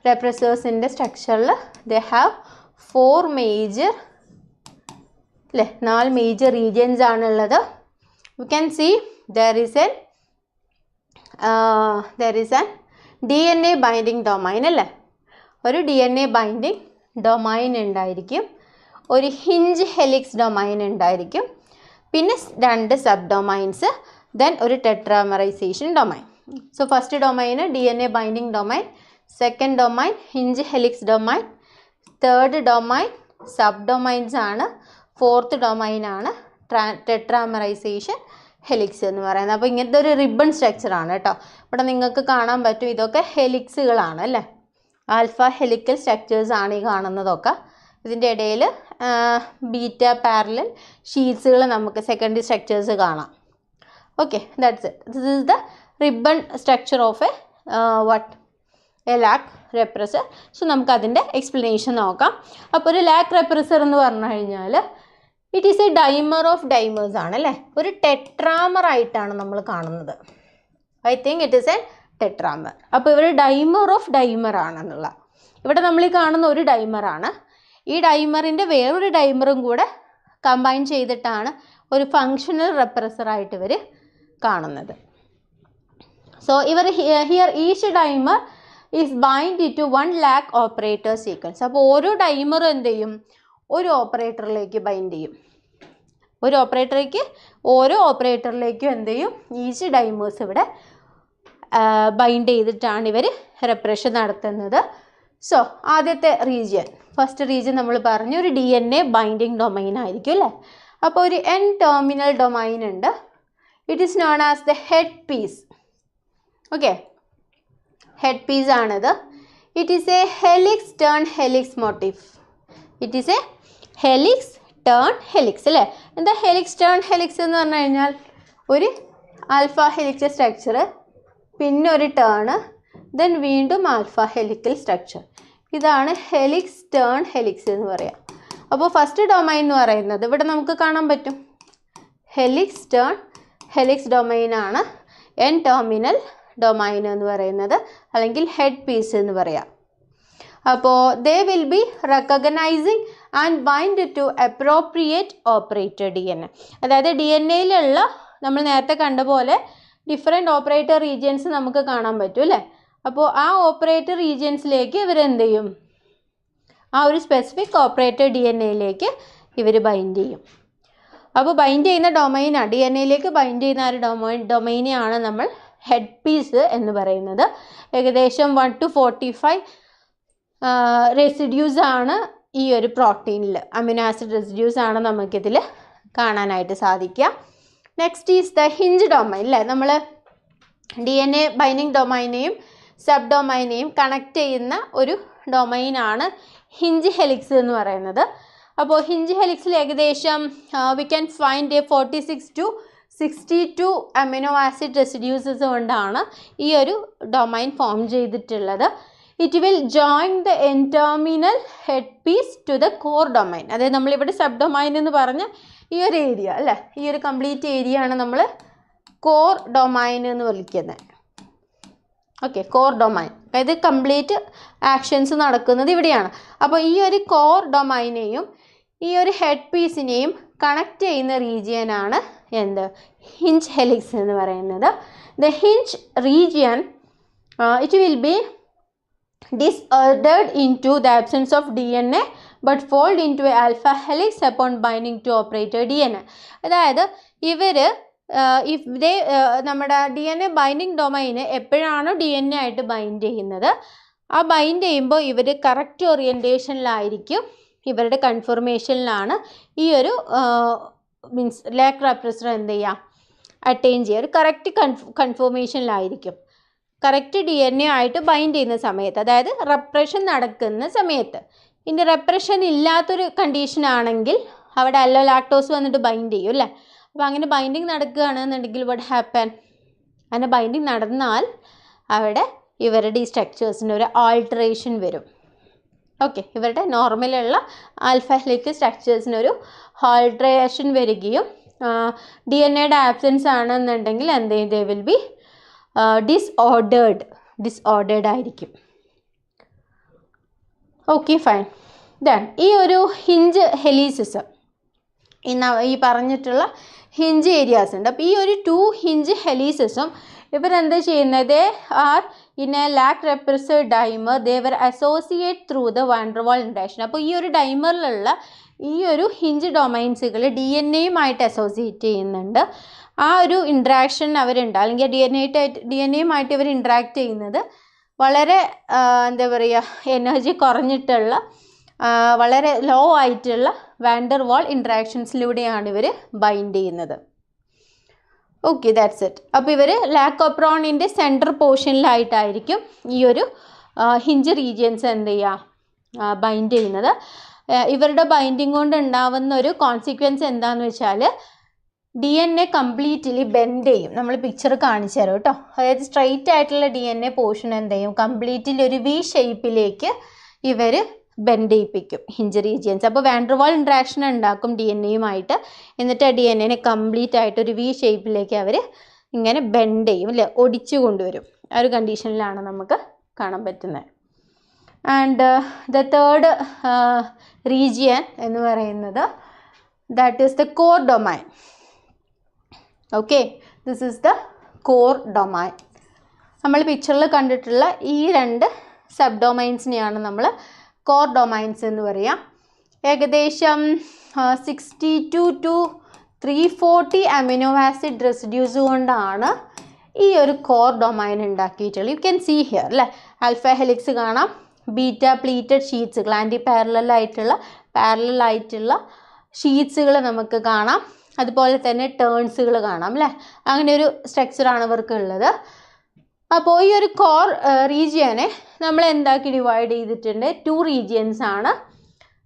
റെപ്രസേഴ്സിൻ്റെ സ്ട്രക്ചറിൽ ദേ ഹാവ് 4 മേജർ, അല്ലേ, 4 മേജർ റീജിയൻസ് ആണുള്ളത്. You can see there is an DNA binding domain, അല്ലേ, ഒരു DNA ബൈൻഡിങ് ഡൊമൈൻ ഉണ്ടായിരിക്കും, ഒരു ഹിഞ്ച് ഹെലിക്സ് ഡൊമൈൻ ഉണ്ടായിരിക്കും, പിന്നെ 2 സബ് ഡൊമൈൻസ്, ദെൻ ഒരു tetramerization domain. So first domain DNA binding domain, second domain hinge helix domain, third domain sub domains ആണ്, fourth domain ആണ് tetramerization helix എന്ന് പറയുന്നത്. അപ്പോൾ ഇങ്ങനത്തെ ഒരു റിബൺ സ്ട്രക്ചറാണ് കേട്ടോ. ഇവിടെ നിങ്ങൾക്ക് കാണാൻ പറ്റും, ഇതൊക്കെ ഹെലിക്സുകളാണ്, അല്ലേ, ആൽഫ ഹെലിക്കൽ സ്ട്രക്ചേഴ്സ് ആണ് ഈ കാണുന്നതൊക്കെ. ഇതിൻ്റെ ഇടയിൽ ബീറ്റ പാരലൽ ഷീറ്റ്സുകൾ നമുക്ക് സെക്കൻഡറി സ്ട്രക്ചേഴ്സ് കാണാം. Okay, that's it. This is the ribbon structure of a lac repressor. So നമുക്കതിൻ്റെ എക്സ്പ്ലനേഷൻ നോക്കാം. അപ്പോൾ ഒരു ലാഗ് റെപ്രസർ എന്ന് പറഞ്ഞു കഴിഞ്ഞാൽ it is a dimer of dimers ആണ്, അല്ലേ, ഒരു ടെട്രാമർ ആയിട്ടാണ് നമ്മൾ കാണുന്നത്. I think it is a tetramer. അപ്പോൾ ഇവർ ഡൈമർ ഓഫ് ഡൈമർ ആണെന്നുള്ള, ഇവിടെ നമ്മൾ ഈ കാണുന്ന ഒരു ഡൈമറാണ്. ഈ ഡൈമറിൻ്റെ വേറൊരു ഡൈമറും കൂടെ കമ്പൈൻ ചെയ്തിട്ടാണ് ഒരു ഫങ്ഷണൽ റെപ്രസറായിട്ട് ഇവർ കാണുന്നത്. സോ ഇവർ here each dimer is bind to 1 lac operator sequence. അപ്പോൾ ഓരോ ഡൈമറും എന്ത് ചെയ്യും? ഒരു ഓപ്പറേറ്ററിലേക്ക് ബൈൻഡ് ചെയ്യും. ഓരോ ഓപ്പറേറ്ററിലേക്കും എന്ത് ചെയ്യും? ഈച്ച് ഡൈമേഴ്സ് ഇവിടെ ബൈൻഡ് ചെയ്തിട്ടാണ് ഇവർ റെപ്രഷൻ നടത്തുന്നത്. സോ ആദ്യത്തെ റീജിയൻ, ഫസ്റ്റ് റീജിയൻ നമ്മൾ പറഞ്ഞു ഒരു DNA ബൈൻഡിങ് ഡൊമൈൻ ആയിരിക്കും, അല്ലേ. അപ്പോൾ ഒരു N ടെർമിനൽ ഡൊമൈൻ ഉണ്ട്. It is known as the head piece. Okay, head piece ആണിത്. It is a helix turn helix motif. It is a helix turn helix, അല്ലേ. എന്താ ഹെലിക്സ് ടേൺ ഹെലിക്സ് എന്ന് പറഞ്ഞു കഴിഞ്ഞാൽ ഒരു ആൽഫ ഹെലിക്സ് സ്ട്രക്ചർ, പിന്നെ ഒരു ടേണ്, ദെൻ വീണ്ടും ആൽഫ ഹെലിക്കൽ സ്ട്രക്ചർ. ഇതാണ് ഹെലിക്സ് ടേൺ ഹെലിക്സ് എന്ന് പറയാം. അപ്പോൾ ഫസ്റ്റ് ഡൊമൈൻ എന്ന് പറയുന്നത് ഇവിടെ നമുക്ക് കാണാൻ പറ്റും, ഹെലിക്സ് ടേൺ ഹെലിക്സ് ഡൊമൈനാണ് N ടെർമിനൽ ഡൊമൈൻ എന്ന് പറയുന്നത്, അല്ലെങ്കിൽ ഹെഡ് പീസ് എന്ന് പറയാം. അപ്പോൾ they will be recognising and bind to appropriate operator DNA. അതായത് DNAയിലുള്ള നമ്മൾ നേരത്തെ കണ്ട പോലെ ഡിഫറെൻറ്റ് ഓപ്പറേറ്റർ റീജിയൻസ് നമുക്ക് കാണാൻ പറ്റും, അല്ലേ. അപ്പോൾ ആ ഓപ്പറേറ്റർ റീജിയൻസിലേക്ക് ഇവരെന്ത് ചെയ്യും? ആ ഒരു സ്പെസിഫിക് ഓപ്പറേറ്റർ DNAയിലേക്ക് ഇവർ ബൈൻഡ് ചെയ്യും. അപ്പോൾ ബൈൻഡ് ചെയ്യുന്ന ഡൊമൈനാണ്, DNAയിലേക്ക് ബൈൻഡ് ചെയ്യുന്ന ആ ഒരു ഡൊമൈനെയാണ് നമ്മൾ ഹെഡ് പീസ് എന്ന് പറയുന്നത്. ഏകദേശം 1 to 45 റെസിഡ്യൂസ് ആണ് ഈ ഒരു പ്രോട്ടീനിൽ, അമിനോ ആസിഡ് റെസിഡ്യൂസ് ആണ് നമുക്കിതിൽ കാണാനായിട്ട് സാധിക്കുക. Next is the hinge domain, അല്ലേ. നമ്മൾ DNA ബൈൻഡിങ് ഡൊമൈനെയും സബ് ഡൊമൈനെയും കണക്ട് ചെയ്യുന്ന ഒരു ഡൊമൈനാണ് ഹിഞ്ച് ഹെലിക്സ് എന്ന് പറയുന്നത്. അപ്പോൾ ഹിഞ്ച് ഹെലിക്സിൽ ഏകദേശം we can find 46 to 62 amino acid residues കൊണ്ടാണ് ഈ ഒരു ഡൊമൈൻ ഫോം ചെയ്തിട്ടുള്ളത്. It will join the N terminal head piece to the core domain. അതായത് നമ്മളിവിടെ സബ് ഡൊമൈൻ എന്ന് പറഞ്ഞ ഈ ഒരു ഏരിയ, അല്ലേ, ഈ ഒരു കംപ്ലീറ്റ് ഏരിയ ആണ് നമ്മൾ കോർ ഡൊമൈൻ എന്ന് വിളിക്കുന്നത്. ഓക്കെ, കോർ ഡൊമൈൻ, അതായത് കംപ്ലീറ്റ് ആക്ഷൻസ് നടക്കുന്നത് ഇവിടെയാണ്. അപ്പോൾ ഈ ഒരു കോർ ഡൊമൈനെയും ഈ ഒരു ഹെഡ് പീസിനെയും കണക്ട് ചെയ്യുന്ന റീജിയനാണ് എന്ത്, ഹിഞ്ച് ഹെലിക്സ് എന്ന് പറയുന്നത്. The hinge region it will B disordered into the absence of DNA but fold into a alpha helix upon binding to operator DNA. അതായത് ഇവർ നമ്മുടെ DNA ബൈൻഡിങ് ഡൊമൈന് എപ്പോഴാണോ DNA ആയിട്ട് bind ചെയ്യുന്നത്, ആ ബൈൻഡ് ചെയ്യുമ്പോൾ ഇവർ കറക്റ്റ് ഓറിയൻറ്റേഷനിലായിരിക്കും, ഇവരുടെ കൺഫർമേഷനിലാണ് ഈ ഒരു മീൻസ് ലാക് റെപ്രസർ എന്ത് ചെയ്യുക, അറ്റൈൻ ചെയ്യുക, ഒരു കറക്റ്റ് കൺഫർമേഷനിലായിരിക്കും. കറക്റ്റ് DNA ആയിട്ട് ബൈൻഡ് ചെയ്യുന്ന സമയത്ത്, അതായത് റെപ്രഷൻ നടക്കുന്ന സമയത്ത്. ഇനി റെപ്രഷൻ ഇല്ലാത്തൊരു കണ്ടീഷനാണെങ്കിൽ അവിടെ അല്ലോലാക്ടോസ് വന്നിട്ട് ബൈൻഡ് ചെയ്യും അല്ലേ. അപ്പോൾ അങ്ങനെ ബൈൻഡിങ് നടക്കുകയാണെന്നുണ്ടെങ്കിൽ വാട്ട് ഹാപ്പൻ, അങ്ങനെ ബൈൻഡിങ് നടന്നാൽ അവിടെ ഇവരുടെ ഈ സ്ട്രക്ചേഴ്സിന് ഒരു ആൾട്ടറേഷൻ വരും. ഓക്കെ, ഇവരുടെ നോർമലുള്ള ആൽഫ ഹെലിക് സ്ട്രക്ചേഴ്സിനൊരു ആൾട്ടറേഷൻ വരികയും DNA ആബ്സെൻസ് ആണെന്നുണ്ടെങ്കിൽ എന്ത് ദേ വിൽ ബി ഡിസ്ഓർഡേർഡ് ആയിരിക്കും. Okay fine. ദെൻ ഈ ഒരു ഹിഞ്ച് ഹെലീസസ് ഈ പറഞ്ഞിട്ടുള്ള ഹിഞ്ച് ഏരിയാസ് ഉണ്ട്. അപ്പോൾ ഈ ഒരു 2 ഹിഞ്ച് ഹെലീസസും ഇവരെന്താ ചെയ്യുന്നത്, they are in a lac repressor dimer, they were associate through the van der Waals interaction. അപ്പോൾ ഈ ഒരു ഡൈമറിലുള്ള ഈ ഒരു ഹിഞ്ച് ഡൊമൈൻസുകൾ DNA-യുമായിട്ട് അസോസിയേറ്റ് ചെയ്യുന്നുണ്ട്. ആ ഒരു ഇൻട്രാക്ഷൻ അവരുണ്ട്, അല്ലെങ്കിൽ DNA-യുമായിട്ട് ഇവർ ഇൻട്രാക്ട് ചെയ്യുന്നത് വളരെ എന്താ പറയുക, എനർജി കുറഞ്ഞിട്ടുള്ള വളരെ ലോ ആയിട്ടുള്ള വാൻ ഡെർ വാൾ ഇൻട്രാക്ഷൻസിലൂടെയാണ് ഇവർ ബൈൻഡ് ചെയ്യുന്നത്. Okay, that's it. അപ്പോൾ ഇവർ ലാക്കോപ്രോണിൻ്റെ സെൻട്രൽ പോർഷനിലായിട്ടായിരിക്കും ഈ ഒരു ഹിഞ്ച് റീജിയൻസ് എന്ത് ചെയ്യുക, ബൈൻഡ് ചെയ്യുന്നത്. ഇവരുടെ ബൈൻഡിങ് കൊണ്ട് ഉണ്ടാവുന്ന ഒരു കോൺസിക്വൻസ് എന്താണെന്ന് വെച്ചാൽ DNA കംപ്ലീറ്റ്ലി ബെൻഡ് ചെയ്യും. നമ്മൾ പിക്ചർ കാണിച്ചു തരാം കേട്ടോ. അതായത് സ്ട്രെയിറ്റ് ആയിട്ടുള്ള DNA പോർഷൻ എന്ത് ചെയ്യും, കംപ്ലീറ്റ്ലി ഒരു വി ഷേപ്പിലേക്ക് ഇവർ ബെൻഡ് ചെയ്യിപ്പിക്കും ഹിഞ്ച് റീജിയൻസ്. അപ്പോൾ വാൻ ഡെർ വാൾ ഇൻട്രാക്ഷൻ ഉണ്ടാക്കും DNA-യുമായിട്ട്. എന്നിട്ട് ആ DNA-നെ കംപ്ലീറ്റ് ആയിട്ട് ഒരു വി ഷേപ്പിലേക്ക് അവർ ഇങ്ങനെ ബെൻഡ് ചെയ്യും അല്ലേ, ഒടിച്ചു കൊണ്ടുവരും. ആ ഒരു കണ്ടീഷനിലാണ് നമുക്ക് കാണാൻ പറ്റുന്നത്. ആൻഡ് ദ തേർഡ് റീജിയൻ എന്ന് പറയുന്നത് that is the core domain. Okay, this is the core domain. നമ്മൾ പിക്ചറിൽ കണ്ടിട്ടുള്ള ഈ 2 സബ് ഡൊമൈൻസിനെയാണ് നമ്മൾ കോർ ഡൊമൈൻസ് എന്ന് പറയാം. ഏകദേശം 62 to 340 അമിനോ ആസിഡ് റെസിഡ്യൂസ് കൊണ്ടാണ് ഈ ഒരു കോർ ഡൊമൈൻ ഉണ്ടാക്കിയിട്ടുള്ളത്. യു ക്യാൻ സീ ഹിയർ അല്ലേ, ആൽഫ ഹെലിക്സ് കാണാം, ബീറ്റ പ്ലീറ്റഡ് ഷീറ്റ്സുകൾ, ആൻറ്റി പാരലൽ ആയിട്ടുള്ള ഷീറ്റ്സുകൾ നമുക്ക് കാണാം. അതുപോലെ തന്നെ ടേൺസുകൾ കാണാം അല്ലേ. അങ്ങനെ ഒരു സ്ട്രക്ചറാണ് ഇവർക്ക് ഉള്ളത്. അപ്പോൾ ഈ ഒരു കോർ റീജിയനെ നമ്മൾ എന്താക്കി ഡിവൈഡ് ചെയ്തിട്ടുണ്ട്, 2 റീജിയൻസ് ആണ്,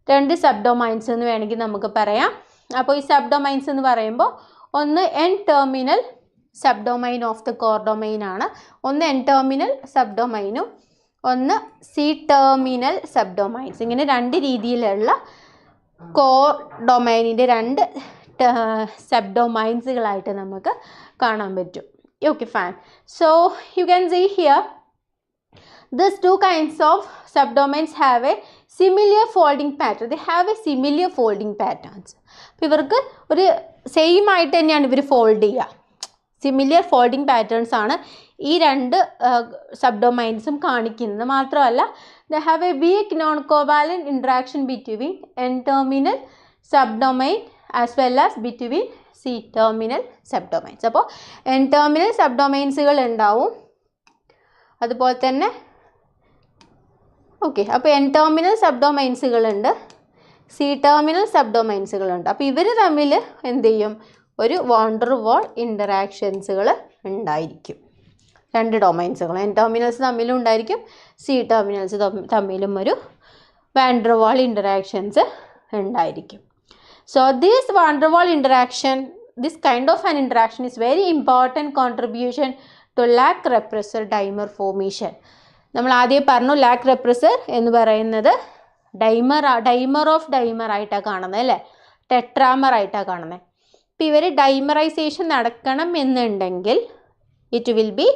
2 സബ് ഡൊമൈൻസ് എന്ന് വേണമെങ്കിൽ നമുക്ക് പറയാം. അപ്പോൾ ഈ സബ് ഡൊമൈൻസ് എന്ന് പറയുമ്പോൾ ഒന്ന് N terminal sub domain of the core domain ആണ്, ഒന്ന് എൻ ടെർമിനൽ സബ് ഡൊമൈനും ഒന്ന് സി ടെർമിനൽ സബ് ഡൊമൈൻസ്. ഇങ്ങനെ 2 രീതിയിലുള്ള കോർ ഡൊമൈനിൻ്റെ 2 സബ് ഡൊമൈൻസുകളായിട്ട് നമുക്ക് കാണാൻ പറ്റും. Okay, fine. So you can see here these 2 kinds of subdomains have a similar folding pattern. They have a similar folding patterns. അപ്പോൾ ഇവർക്ക് ഒരു same ആയിട്ട് തന്നെയാണ് ഇവർ ഫോൾഡ് ചെയ്യുക. സിമിലിയർ ഫോൾഡിങ് പാറ്റേൺസ് ആണ് ഈ 2 സബ് ഡൊമൈൻസും കാണിക്കുന്നത്. മാത്രമല്ല they have a weak non-covalent interaction between N-terminal subdomain as well as between C terminal sub domains. അപ്പോൾ എൻ ടെർമിനൽ സബ് ഡൊമൈൻസുകൾ ഉണ്ടാവും, അതുപോലെ തന്നെ ഓക്കെ. അപ്പോൾ എൻ ടെർമിനൽ സബ് ഡൊമൈൻസുകളുണ്ട്, സി ടെർമിനൽ സബ് ഡൊമൈൻസുകളുണ്ട്. അപ്പോൾ ഇവർ തമ്മിൽ എന്ത് ചെയ്യും, ഒരു വാൻ ഡെർ വാൾ ഇൻറ്ററാക്ഷൻസുകൾ ഉണ്ടായിരിക്കും. 2 ഡൊമൈൻസുകൾ എൻ ടെർമിനൽസ് തമ്മിലും ഉണ്ടായിരിക്കും, സി ടെർമിനൽസ് തമ്മിലും ഒരു വാൻ ഡെർ വാൾ ഇൻറ്ററാക്ഷൻസ് ഉണ്ടായിരിക്കും. So this van der Waal interaction, this kind of an interaction is very important contribution to lac repressor dimer formation. നമ്മൾ ആദ്യം പറഞ്ഞു ലാക് റെപ്രസർ എന്ന് പറയുന്നത് ഡൈമർ ഓഫ് ഡൈമർ ആയിട്ടാണ് കാണുന്നത് അല്ലേ, ടെട്രാമർ ആയിട്ടാണ് കാണുന്നത്. അപ്പോൾ ഇവർ ഡൈമറൈസേഷൻ നടക്കണം എന്നുണ്ടെങ്കിൽ ഇറ്റ് വിൽ ബി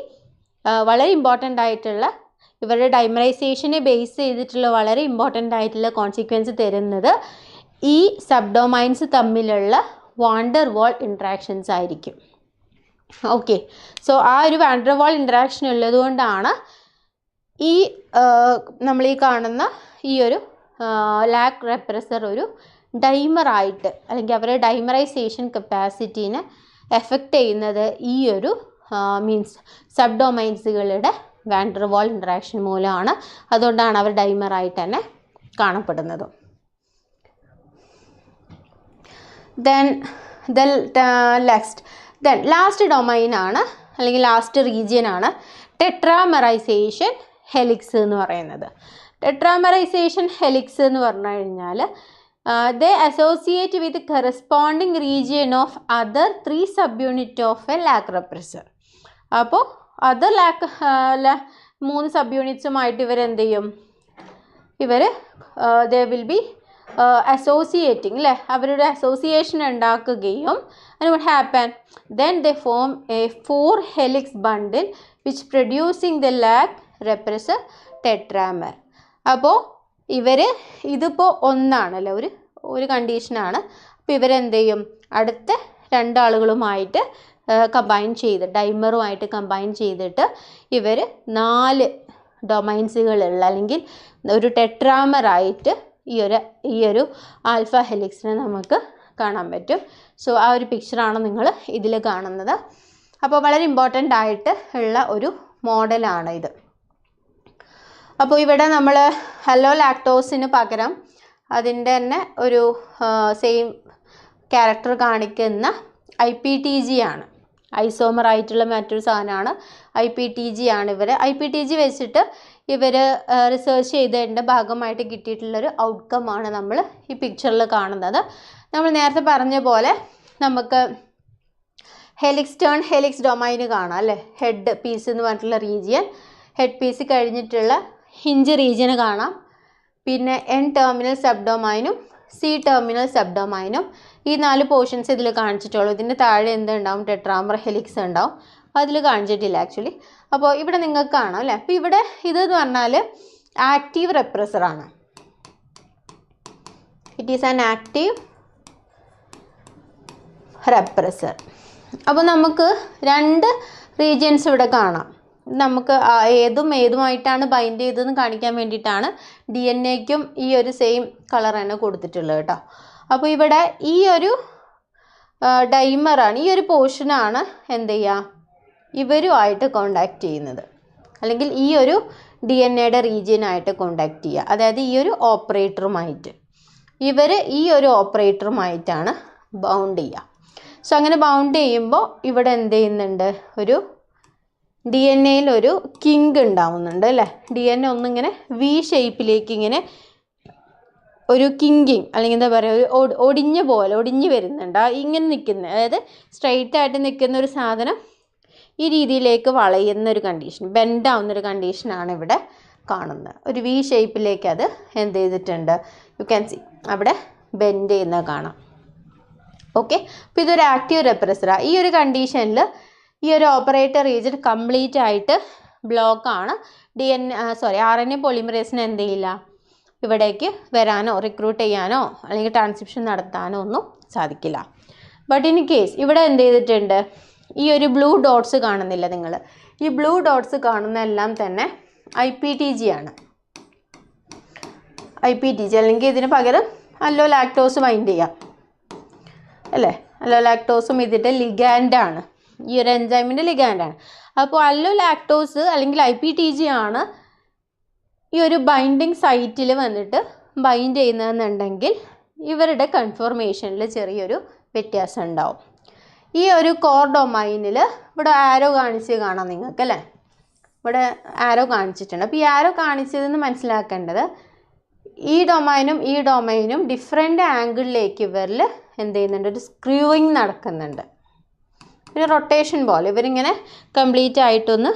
വളരെ ഇമ്പോർട്ടൻ്റ് ആയിട്ടുള്ള, ഇവരുടെ ഡൈമറൈസേഷനെ ബേസ് ചെയ്തിട്ടുള്ള വളരെ ഇമ്പോർട്ടൻ്റ് ആയിട്ടുള്ള കോൺസിക്വൻസ് തരുന്നത് ഈ സബ്ഡൊമൈൻസ് തമ്മിലുള്ള വാണ്ടർ വാൾ ഇൻട്രാക്ഷൻസ് ആയിരിക്കും. ഓക്കെ, സോ ആ ഒരു വാണ്ടർ വാൾ ഇൻട്രാക്ഷൻ ഉള്ളതുകൊണ്ടാണ് ഈ നമ്മൾ ഈ കാണുന്ന ഈ ഒരു ലാക് റെപ്രസർ ഒരു ഡൈമറായിട്ട് അല്ലെങ്കിൽ അവരുടെ ഡൈമറൈസേഷൻ കപ്പാസിറ്റീനെ എഫക്റ്റ് ചെയ്യുന്നത് ഈ ഒരു മീൻസ് സബ്ഡൊമൈൻസുകളുടെ വാണ്ടർ വാൾ ഇൻട്രാക്ഷൻ മൂലമാണ്. അതുകൊണ്ടാണ് അവർ ഡൈമറായിട്ട് തന്നെ കാണപ്പെടുന്നത്. ദെൻ ലാസ്റ്റ് ഡൊമൈനാണ് അല്ലെങ്കിൽ ലാസ്റ്റ് റീജിയനാണ് ടെട്രാമെറൈസേഷൻ ഹെലിക്സ് എന്ന് പറയുന്നത്. ടെട്രാമെറൈസേഷൻ ഹെലിക്സ് എന്ന് പറഞ്ഞു കഴിഞ്ഞാൽ they associate with corresponding region of other 3 subunit of a lac repressor. അപ്പോൾ അതർ 3 സബ്യൂണിറ്റ്സുമായിട്ട് ഇവർ എന്ത് ചെയ്യും, ഇവർ ദേ വിൽ ബി അസോസിയേറ്റിംഗ് അല്ലേ, അവരുടെ അസോസിയേഷൻ ഉണ്ടാക്കുകയും and what happen then they form a 4 helix bundle which producing the lac repressor tetramer. അപ്പോൾ ഇവർ ഇതിപ്പോൾ ഒന്നാണല്ലോ, ഒരു കണ്ടീഷനാണ്. അപ്പോൾ ഇവരെന്ത് ചെയ്യും, അടുത്ത 2 ആളുകളുമായിട്ട് കമ്പൈൻ ചെയ്ത് ഡൈമറുമായിട്ട് കമ്പൈൻ ചെയ്തിട്ട് ഇവർ 4 ഡൊമൈൻസുകളുള്ള അല്ലെങ്കിൽ ഒരു ടെട്രാമറായിട്ട് ഈ ഒരു ആൽഫ ഹെലിക്സിനെ നമുക്ക് കാണാൻ പറ്റും. സോ ആ ഒരു പിക്ചറാണ് നിങ്ങൾ ഇതിൽ കാണുന്നത്. അപ്പോൾ വളരെ ഇമ്പോർട്ടൻ്റ് ആയിട്ട് ഉള്ള ഒരു മോഡലാണ് ഇത്. അപ്പോൾ ഇവിടെ നമ്മൾ അലോലാക്ടോസിന് പകരം അതിൻ്റെ തന്നെ ഒരു സെയിം ക്യാരക്ടർ കാണിക്കുന്ന IPTG ആണ്. ഐസോമർ ആയിട്ടുള്ള മറ്റൊരു സാധനമാണ് IPTG ആണ്. IPTG വെച്ചിട്ട് ഇവർ റിസർച്ച് ചെയ്തതിൻ്റെ ഭാഗമായിട്ട് കിട്ടിയിട്ടുള്ളൊരു ഔട്ട്കം ആണ് നമ്മൾ ഈ പിക്ചറിൽ കാണുന്നത്. നമ്മൾ നേരത്തെ പറഞ്ഞ പോലെ നമുക്ക് ഹെലിക്സ് ഡൊമൈന് കാണാം അല്ലേ, ഹെഡ് പീസ് എന്ന് പറഞ്ഞിട്ടുള്ള റീജിയൻ, ഹെഡ് പീസ് കഴിഞ്ഞിട്ടുള്ള ഹിഞ്ച് റീജിയന് കാണാം, പിന്നെ N ടെർമിനൽ സബ്ഡൊമൈനും C ടെർമിനൽ സബ്ഡൊമൈനും, ഈ 4 പോർഷൻസ് ഇതിൽ കാണിച്ചിട്ടുള്ളൂ. ഇതിൻ്റെ താഴെ എന്തുണ്ടാവും, ടെട്രാമർ ഹെലിക്സ് ഉണ്ടാവും, അതിൽ കാണിച്ചിട്ടില്ല ആക്ച്വലി. അപ്പോൾ ഇവിടെ നിങ്ങൾക്ക് കാണാം അല്ലേ. അപ്പോൾ ഇവിടെ ഇതെന്ന് പറഞ്ഞാൽ ആക്റ്റീവ് റെപ്രസറാണ്. It is an active repressor. അപ്പോൾ നമുക്ക് 2 റീജിയൻസ് ഇവിടെ കാണാം. നമുക്ക് ഏതുമായിട്ടാണ് ബൈൻഡ് ചെയ്തതെന്ന് കാണിക്കാൻ വേണ്ടിയിട്ടാണ് DNA-ക്കും ഈ ഒരു സെയിം കളർ തന്നെ കൊടുത്തിട്ടുള്ളത് കേട്ടോ. അപ്പോൾ ഇവിടെ ഈ ഒരു ഡൈമറാണ്, ഈ ഒരു പോർഷനാണ് എന്ത് ചെയ്യുക, ഇവരുമായിട്ട് കോണ്ടാക്ട് ചെയ്യുന്നത്, അല്ലെങ്കിൽ ഈ ഒരു DNA-യുടെ റീജിയനായിട്ട് കോണ്ടാക്ട് ചെയ്യുക. അതായത് ഈ ഒരു ഓപ്പറേറ്ററുമായിട്ട് ഇവർ ഈ ഒരു ഓപ്പറേറ്ററുമായിട്ടാണ് ബൗണ്ട് ചെയ്യുക. സോ അങ്ങനെ ബൗണ്ട് ചെയ്യുമ്പോൾ ഇവിടെ എന്ത് ചെയ്യുന്നുണ്ട്, ഒരു DNA-യിൽ ഒരു കിങ്ക് ഉണ്ടാവുന്നുണ്ട് അല്ലേ. DNA ഒന്നിങ്ങനെ V ഷേപ്പിലേക്ക് ഇങ്ങനെ ഒരു കിങ്കിങ് അല്ലെങ്കിൽ എന്താ പറയുക, ഒരു ഒടിഞ്ഞ് വരുന്നുണ്ട്. ഇങ്ങനെ നിൽക്കുന്ന, അതായത് സ്ട്രെയിറ്റ് ആയിട്ട് നിൽക്കുന്ന ഒരു സാധനം ഈ രീതിയിലേക്ക് വളയുന്നൊരു കണ്ടീഷൻ, ബെൻഡ് ആവുന്നൊരു കണ്ടീഷനാണ് ഇവിടെ കാണുന്നത്. ഒരു V ഷേപ്പിലേക്ക് അത് എന്ത് ചെയ്തിട്ടുണ്ട്, യു ക്യാൻ സി അവിടെ ബെൻഡ് ചെയ്യുന്നത് കാണാം. ഓക്കെ, അപ്പോൾ ഇതൊരു ആക്റ്റീവ് റെപ്രസറാണ്. ഈ ഒരു കണ്ടീഷനിൽ ഈ ഒരു ഓപ്പറേറ്റർ റീജിയൻ കംപ്ലീറ്റ് ആയിട്ട് ബ്ലോക്കാണ്. RNA പോളിമറേസിന് എന്ത് ചെയ്യില്ല, ഇവിടേക്ക് വരാനോ റിക്രൂട്ട് ചെയ്യാനോ അല്ലെങ്കിൽ ട്രാൻസ്ക്രിപ്ഷൻ നടത്താനോ ഒന്നും സാധിക്കില്ല. ബട്ട് ഇൻ കേസ് ഇവിടെ എന്ത് ചെയ്തിട്ടുണ്ട്, ഈ ഒരു ബ്ലൂ ഡോട്ട്സ് കാണുന്നില്ല നിങ്ങൾ, ഈ ബ്ലൂ ഡോട്ട്സ് കാണുന്ന എല്ലാം തന്നെ IPTG ആണ്. IPTG അല്ലെങ്കിൽ ഇതിന് പകരം അലോലാക്ടോസ് ബൈൻഡ് ചെയ്യാം അല്ലേ. അലോലാക്ടോസും ഇതിൻ്റെ ലിഗാൻഡാണ്, ഈ ഒരു എൻസൈമിൻ്റെ ലിഗാൻഡാണ്. അപ്പോൾ അലോലാക്ടോസ് അല്ലെങ്കിൽ IPTG ആണ് ഈ ഒരു ബൈൻഡിങ് സൈറ്റിൽ വന്നിട്ട് ബൈൻഡ് ചെയ്യുന്നതെന്നുണ്ടെങ്കിൽ ഇവരുടെ കൺഫോർമേഷനിൽ ചെറിയൊരു വ്യത്യാസം ഉണ്ടാവും. ഈ ഒരു കോർ ഡൊമൈനിൽ ഇവിടെ ആരോ കാണിച്ച് കാണാം നിങ്ങൾക്ക് അല്ലേ, ഇവിടെ ആരോ കാണിച്ചിട്ടുണ്ട്. അപ്പോൾ ഈ ആരോ കാണിച്ചതെന്ന് മനസ്സിലാക്കേണ്ടത് ഈ ഡൊമൈനും ഡിഫറെൻ്റ് ആംഗിളിലേക്ക് ഇവരിൽ എന്ത് ചെയ്യുന്നുണ്ട്, ഒരു സ്ക്രൂവിങ് നടക്കുന്നുണ്ട്, ഒരു റൊട്ടേഷൻ പോലെ. ഇവരിങ്ങനെ കംപ്ലീറ്റ് ആയിട്ടൊന്ന്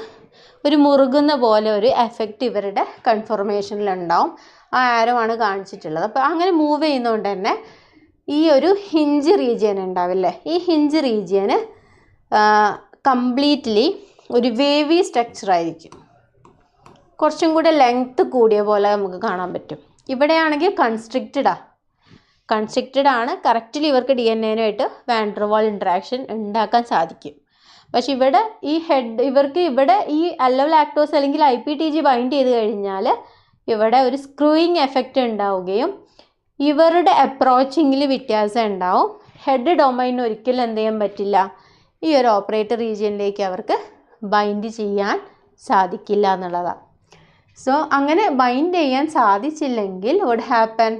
ഒരു മുറുകുന്ന പോലെ ഒരു എഫക്റ്റ് ഇവരുടെ കൺഫോർമേഷനിലുണ്ടാവും. ആ ആരോ ആണ് കാണിച്ചിട്ടുള്ളത്. അപ്പോൾ അങ്ങനെ മൂവ് ചെയ്യുന്നതുകൊണ്ട് തന്നെ ഈ ഒരു ഹിഞ്ച് റീജിയൻ ഉണ്ടാവില്ലേ, ഈ ഹിഞ്ച് റീജിയന് കംപ്ലീറ്റ്ലി ഒരു വേവി സ്ട്രക്ചർ ആയിരിക്കും, കുറച്ചും കൂടെ ലെങ്ത്ത് കൂടിയ പോലെ നമുക്ക് കാണാൻ പറ്റും. ഇവിടെയാണെങ്കിൽ കൺസ്ട്രിക്റ്റഡാണ്, കൺസ്ട്രിക്റ്റഡ് ആണ്, കറക്റ്റ്ലി ഇവർക്ക് DNA-നായിട്ട് വാൻ ഡെർ വാൾ ഇൻട്രാക്ഷൻ ഉണ്ടാക്കാൻ സാധിക്കും. പക്ഷെ ഇവിടെ ഇവർക്ക് ഇവിടെ ഈ അല്ലവലാക്ടോസ് അല്ലെങ്കിൽ IPTG ബൈൻഡ് ചെയ്ത് കഴിഞ്ഞാൽ ഇവിടെ ഒരു സ്ക്രൂയിങ് എഫക്റ്റ് ഉണ്ടാവുകയും ഇവരുടെ അപ്രോച്ചിങ്ങിൽ വ്യത്യാസം ഉണ്ടാവും. ഹെഡ് ഡൊമൈൻ ഒരിക്കലും എന്ത് ചെയ്യാൻ പറ്റില്ല, ഈ ഒരു ഓപ്പറേറ്റർ റീജിയനിലേക്ക് അവർക്ക് ബൈൻഡ് ചെയ്യാൻ സാധിക്കില്ല എന്നുള്ളതാണ്. സോ അങ്ങനെ ബൈൻഡ് ചെയ്യാൻ സാധിച്ചില്ലെങ്കിൽ what happen,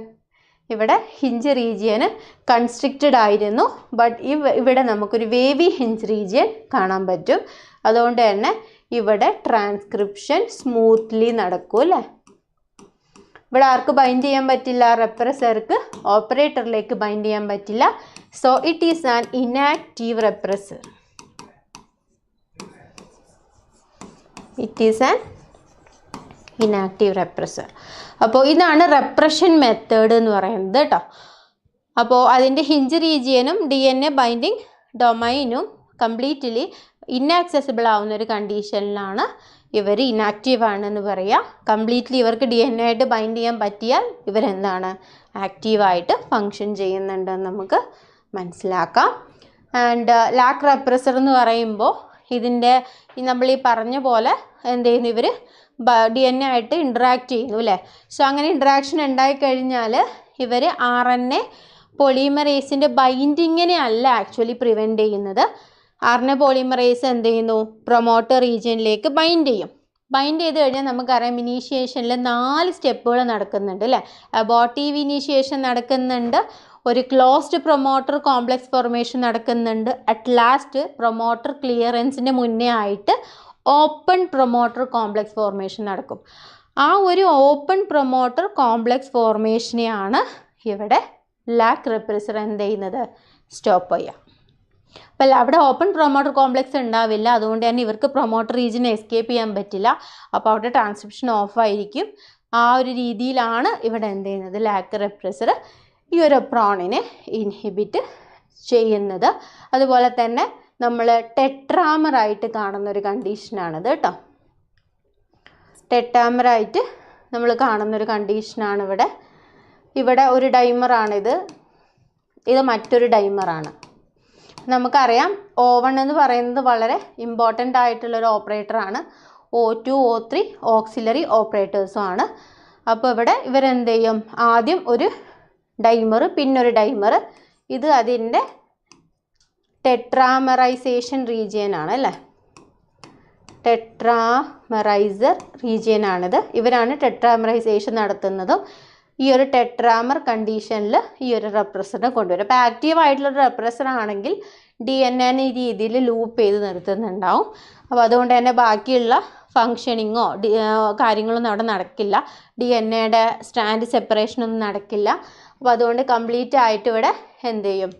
ഇവിടെ ഹിഞ്ച് റീജിയന് കൺസ്ട്രിക്റ്റഡ് ആയിരുന്നു, ബട്ട് ഇവിടെ നമുക്കൊരു വേവി ഹിഞ്ച് റീജിയൻ കാണാൻ പറ്റും. അതുകൊണ്ട് തന്നെ ഇവിടെ ട്രാൻസ്ക്രിപ്ഷൻ സ്മൂത്ത്ലി നടക്കും അല്ലേ. ഇവിടെ ആർക്ക് ബൈൻഡ് ചെയ്യാൻ പറ്റില്ല, റെപ്രസർക്ക് ഓപ്പറേറ്ററിലേക്ക് ബൈൻഡ് ചെയ്യാൻ പറ്റില്ല. So it is an inactive repressor. It is an inactive repressor. അപ്പോൾ ഇതാണ് റെപ്രഷൻ മെത്തേഡ് എന്ന് പറയുന്നത് കേട്ടോ. അപ്പോൾ അതിൻ്റെ ഹിഞ്ച് റീജിയനും DNA ബൈൻഡിങ് ഡൊമൈനും കംപ്ലീറ്റ്ലി ഇന്നാക്സസിബിൾ ആവുന്ന ഒരു കണ്ടീഷനിലാണ് ഇവർ ഇനാക്റ്റീവ് ആണെന്ന് പറയുക. കംപ്ലീറ്റ്ലി ഇവർക്ക് DNA-ആയിട്ട് ബൈൻഡ് ചെയ്യാൻ പറ്റിയാൽ ഇവരെന്താണ്, ആക്റ്റീവായിട്ട് ഫങ്ഷൻ ചെയ്യുന്നുണ്ടെന്ന് നമുക്ക് മനസ്സിലാക്കാം. ആൻഡ് ലാക്ക് റെപ്രസർ എന്ന് പറയുമ്പോൾ ഇതിൻ്റെ നമ്മൾ ഈ പറഞ്ഞ പോലെ എന്ത് ചെയ്യുന്നു, ഇവർ DNA-ആയിട്ട് ഇൻട്രാക്ട് ചെയ്യുന്നു അല്ലേ. സോ അങ്ങനെ ഇൻട്രാക്ഷൻ ഉണ്ടായിക്കഴിഞ്ഞാൽ ഇവർ RNA പോളിമറേസിൻ്റെ ബൈൻഡിങ്ങിനെ അല്ല ആക്ച്വലി പ്രിവെൻറ്റ് ചെയ്യുന്നത്. RNA പോളിമറേസ് എന്ത് ചെയ്യുന്നു, പ്രൊമോട്ടർ റീജിയനിലേക്ക് ബൈൻഡ് ചെയ്യും. ബൈൻഡ് ചെയ്ത് കഴിഞ്ഞാൽ നമുക്കറിയാം ഇനീഷ്യേഷനിൽ 4 സ്റ്റെപ്പുകൾ നടക്കുന്നുണ്ട് അല്ലേ. അബോർട്ടീവ് ഇനീഷ്യേഷൻ നടക്കുന്നുണ്ട്, ഒരു ക്ലോസ്ഡ് പ്രൊമോട്ടർ കോംപ്ലക്സ് ഫോർമേഷൻ നടക്കുന്നുണ്ട്, അറ്റ് ലാസ്റ്റ് പ്രൊമോട്ടർ ക്ലിയറൻസിൻ്റെ മുന്നേ ആയിട്ട് ഓപ്പൺ പ്രൊമോട്ടർ കോംപ്ലക്സ് ഫോർമേഷൻ നടക്കും. ആ ഒരു ഓപ്പൺ പ്രൊമോട്ടർ കോംപ്ലക്സ് ഫോർമേഷനെയാണ് ഇവിടെ ലാക്ക് റെപ്രസർ എന്ത് ചെയ്യുന്നത്, സ്റ്റോപ്പ് ചെയ്യുക. അപ്പോൾ അവിടെ ഓപ്പൺ പ്രൊമോട്ടർ കോംപ്ലക്സ് ഉണ്ടാവില്ല, അതുകൊണ്ട് തന്നെ ഇവർക്ക് പ്രൊമോട്ടർ റീജിയനെ എസ്കേപ്പ് ചെയ്യാൻ പറ്റില്ല. അപ്പോൾ അവിടെ ട്രാൻസ്ക്രിപ്ഷൻ ഓഫായിരിക്കും. ആ ഒരു രീതിയിലാണ് ഇവിടെ എന്ത് ചെയ്യുന്നത്, ലാക്ക് റെപ്രസർ ഈ ഒരു പ്രോണിനെ ഇൻഹിബിറ്റ് ചെയ്യുന്നത്. അതുപോലെ തന്നെ നമ്മൾ ടെട്രാമറായിട്ട് കാണുന്നൊരു കണ്ടീഷനാണിത് കേട്ടോ. ടെട്രാമറായിട്ട് നമ്മൾ കാണുന്നൊരു കണ്ടീഷനാണ് ഇവിടെ ഒരു ഡൈമറാണിത്, ഇത് മറ്റൊരു ഡൈമറാണ്. നമുക്കറിയാം O1 എന്ന് പറയുന്നത് വളരെ ഇമ്പോർട്ടൻ്റ് ആയിട്ടുള്ളൊരു ഓപ്പറേറ്ററാണ്. O2 O3 ഓക്സിലറി ഓപ്പറേറ്റേഴ്സും ആണ്. അപ്പോൾ ഇവിടെ ഇവരെന്ത് ചെയ്യും, ആദ്യം ഒരു ഡൈമർ പിന്നൊരു ഡൈമർ, ഇത് അതിൻ്റെ ടെട്രാമറൈസേഷൻ റീജിയൻ ആണ് അല്ലേ, ടെട്രാമറൈസർ റീജിയൻ ആണിത്. ഇവരാണ് ടെട്രാമറൈസേഷൻ നടത്തുന്നതും. ഈ ഒരു ടെട്രാമർ കണ്ടീഷനിൽ ഈ ഒരു റെപ്രസറിനെ കൊണ്ടുവരും. അപ്പോൾ ആക്റ്റീവ് ആയിട്ടുള്ളൊരു റെപ്രസർ ആണെങ്കിൽ DNA ഈ രീതിയിൽ ലൂപ്പ് ചെയ്ത് നിർത്തുന്നുണ്ടാവും. അപ്പോൾ അതുകൊണ്ട് തന്നെ ബാക്കിയുള്ള ഫങ്ഷനിങ്ങോ കാര്യങ്ങളൊന്നും അവിടെ നടക്കില്ല, DNA-യുടെ സ്റ്റാൻഡ് സെപ്പറേഷനൊന്നും നടക്കില്ല. അപ്പോൾ അതുകൊണ്ട് കംപ്ലീറ്റ് ആയിട്ട് ഇവിടെ എന്ത് ചെയ്യും,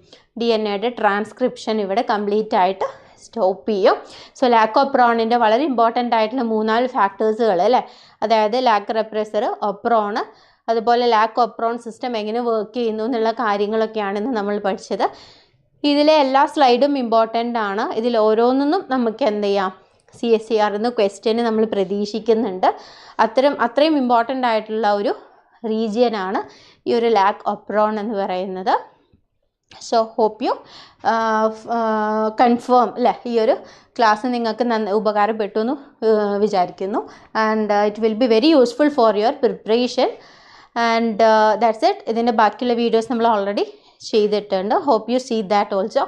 DNA-യുടെ ട്രാൻസ്ക്രിപ്ഷൻ ഇവിടെ കംപ്ലീറ്റ് ആയിട്ട് സ്റ്റോപ്പ് ചെയ്യും. സോ ലാക്ക് ഒപ്രോണിൻ്റെ വളരെ ഇമ്പോർട്ടൻ്റ് ആയിട്ടുള്ള 3-4 ഫാക്ടേഴ്സുകൾ അല്ലേ, അതായത് ലാക്ക് റെപ്രസർ, ഒപ്രോണ്, അതുപോലെ ലാക്ക് ഒപ്രോൺ സിസ്റ്റം എങ്ങനെ വർക്ക് ചെയ്യുന്നു എന്നുള്ള കാര്യങ്ങളൊക്കെയാണെന്ന് നമ്മൾ പഠിച്ചത്. ഇതിലെ എല്ലാ സ്ലൈഡും ഇമ്പോർട്ടൻ്റ് ആണ്. ഇതിൽ ഓരോന്നും നമുക്ക് എന്ത് ചെയ്യാം, CSER-ന്ന് ക്വസ്റ്റ്യന് നമ്മൾ പ്രതീക്ഷിക്കുന്നുണ്ട്. അത്രയും ഇമ്പോർട്ടൻ്റ് ആയിട്ടുള്ള ഒരു റീജിയനാണ് ഈ ഒരു ലാക്ക് ഒപ്രോൺ എന്ന് പറയുന്നത്. സോ ഹോപ്പ് യു കൺഫേം അല്ലേ, ഈ ഒരു ക്ലാസ് നിങ്ങൾക്ക് ഉപകാരപ്പെട്ടു എന്ന് വിചാരിക്കുന്നു. And it will be very useful for your preparation. And that's it. ഇതിൻ്റെ ബാക്കിയുള്ള വീഡിയോസ് നമ്മൾ ഓൾറെഡി ചെയ്തിട്ടുണ്ട്. Hope you see that also.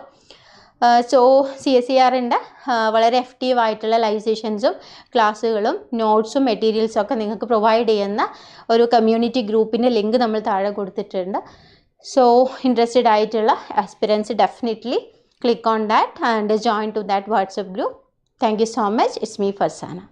So CSER-ൻ്റെ വളരെ എഫക്റ്റീവായിട്ടുള്ള ലൈവ് സെഷൻസും ക്ലാസ്സുകളും നോട്ട്സും മെറ്റീരിയൽസും ഒക്കെ നിങ്ങൾക്ക് പ്രൊവൈഡ് ചെയ്യുന്ന ഒരു കമ്മ്യൂണിറ്റി ഗ്രൂപ്പിൻ്റെ ലിങ്ക് നമ്മൾ താഴെ കൊടുത്തിട്ടുണ്ട്. So interested ആയിട്ടുള്ള aspirants definitely click on that and join to that WhatsApp group. Thank you so much. It's me, Farzana.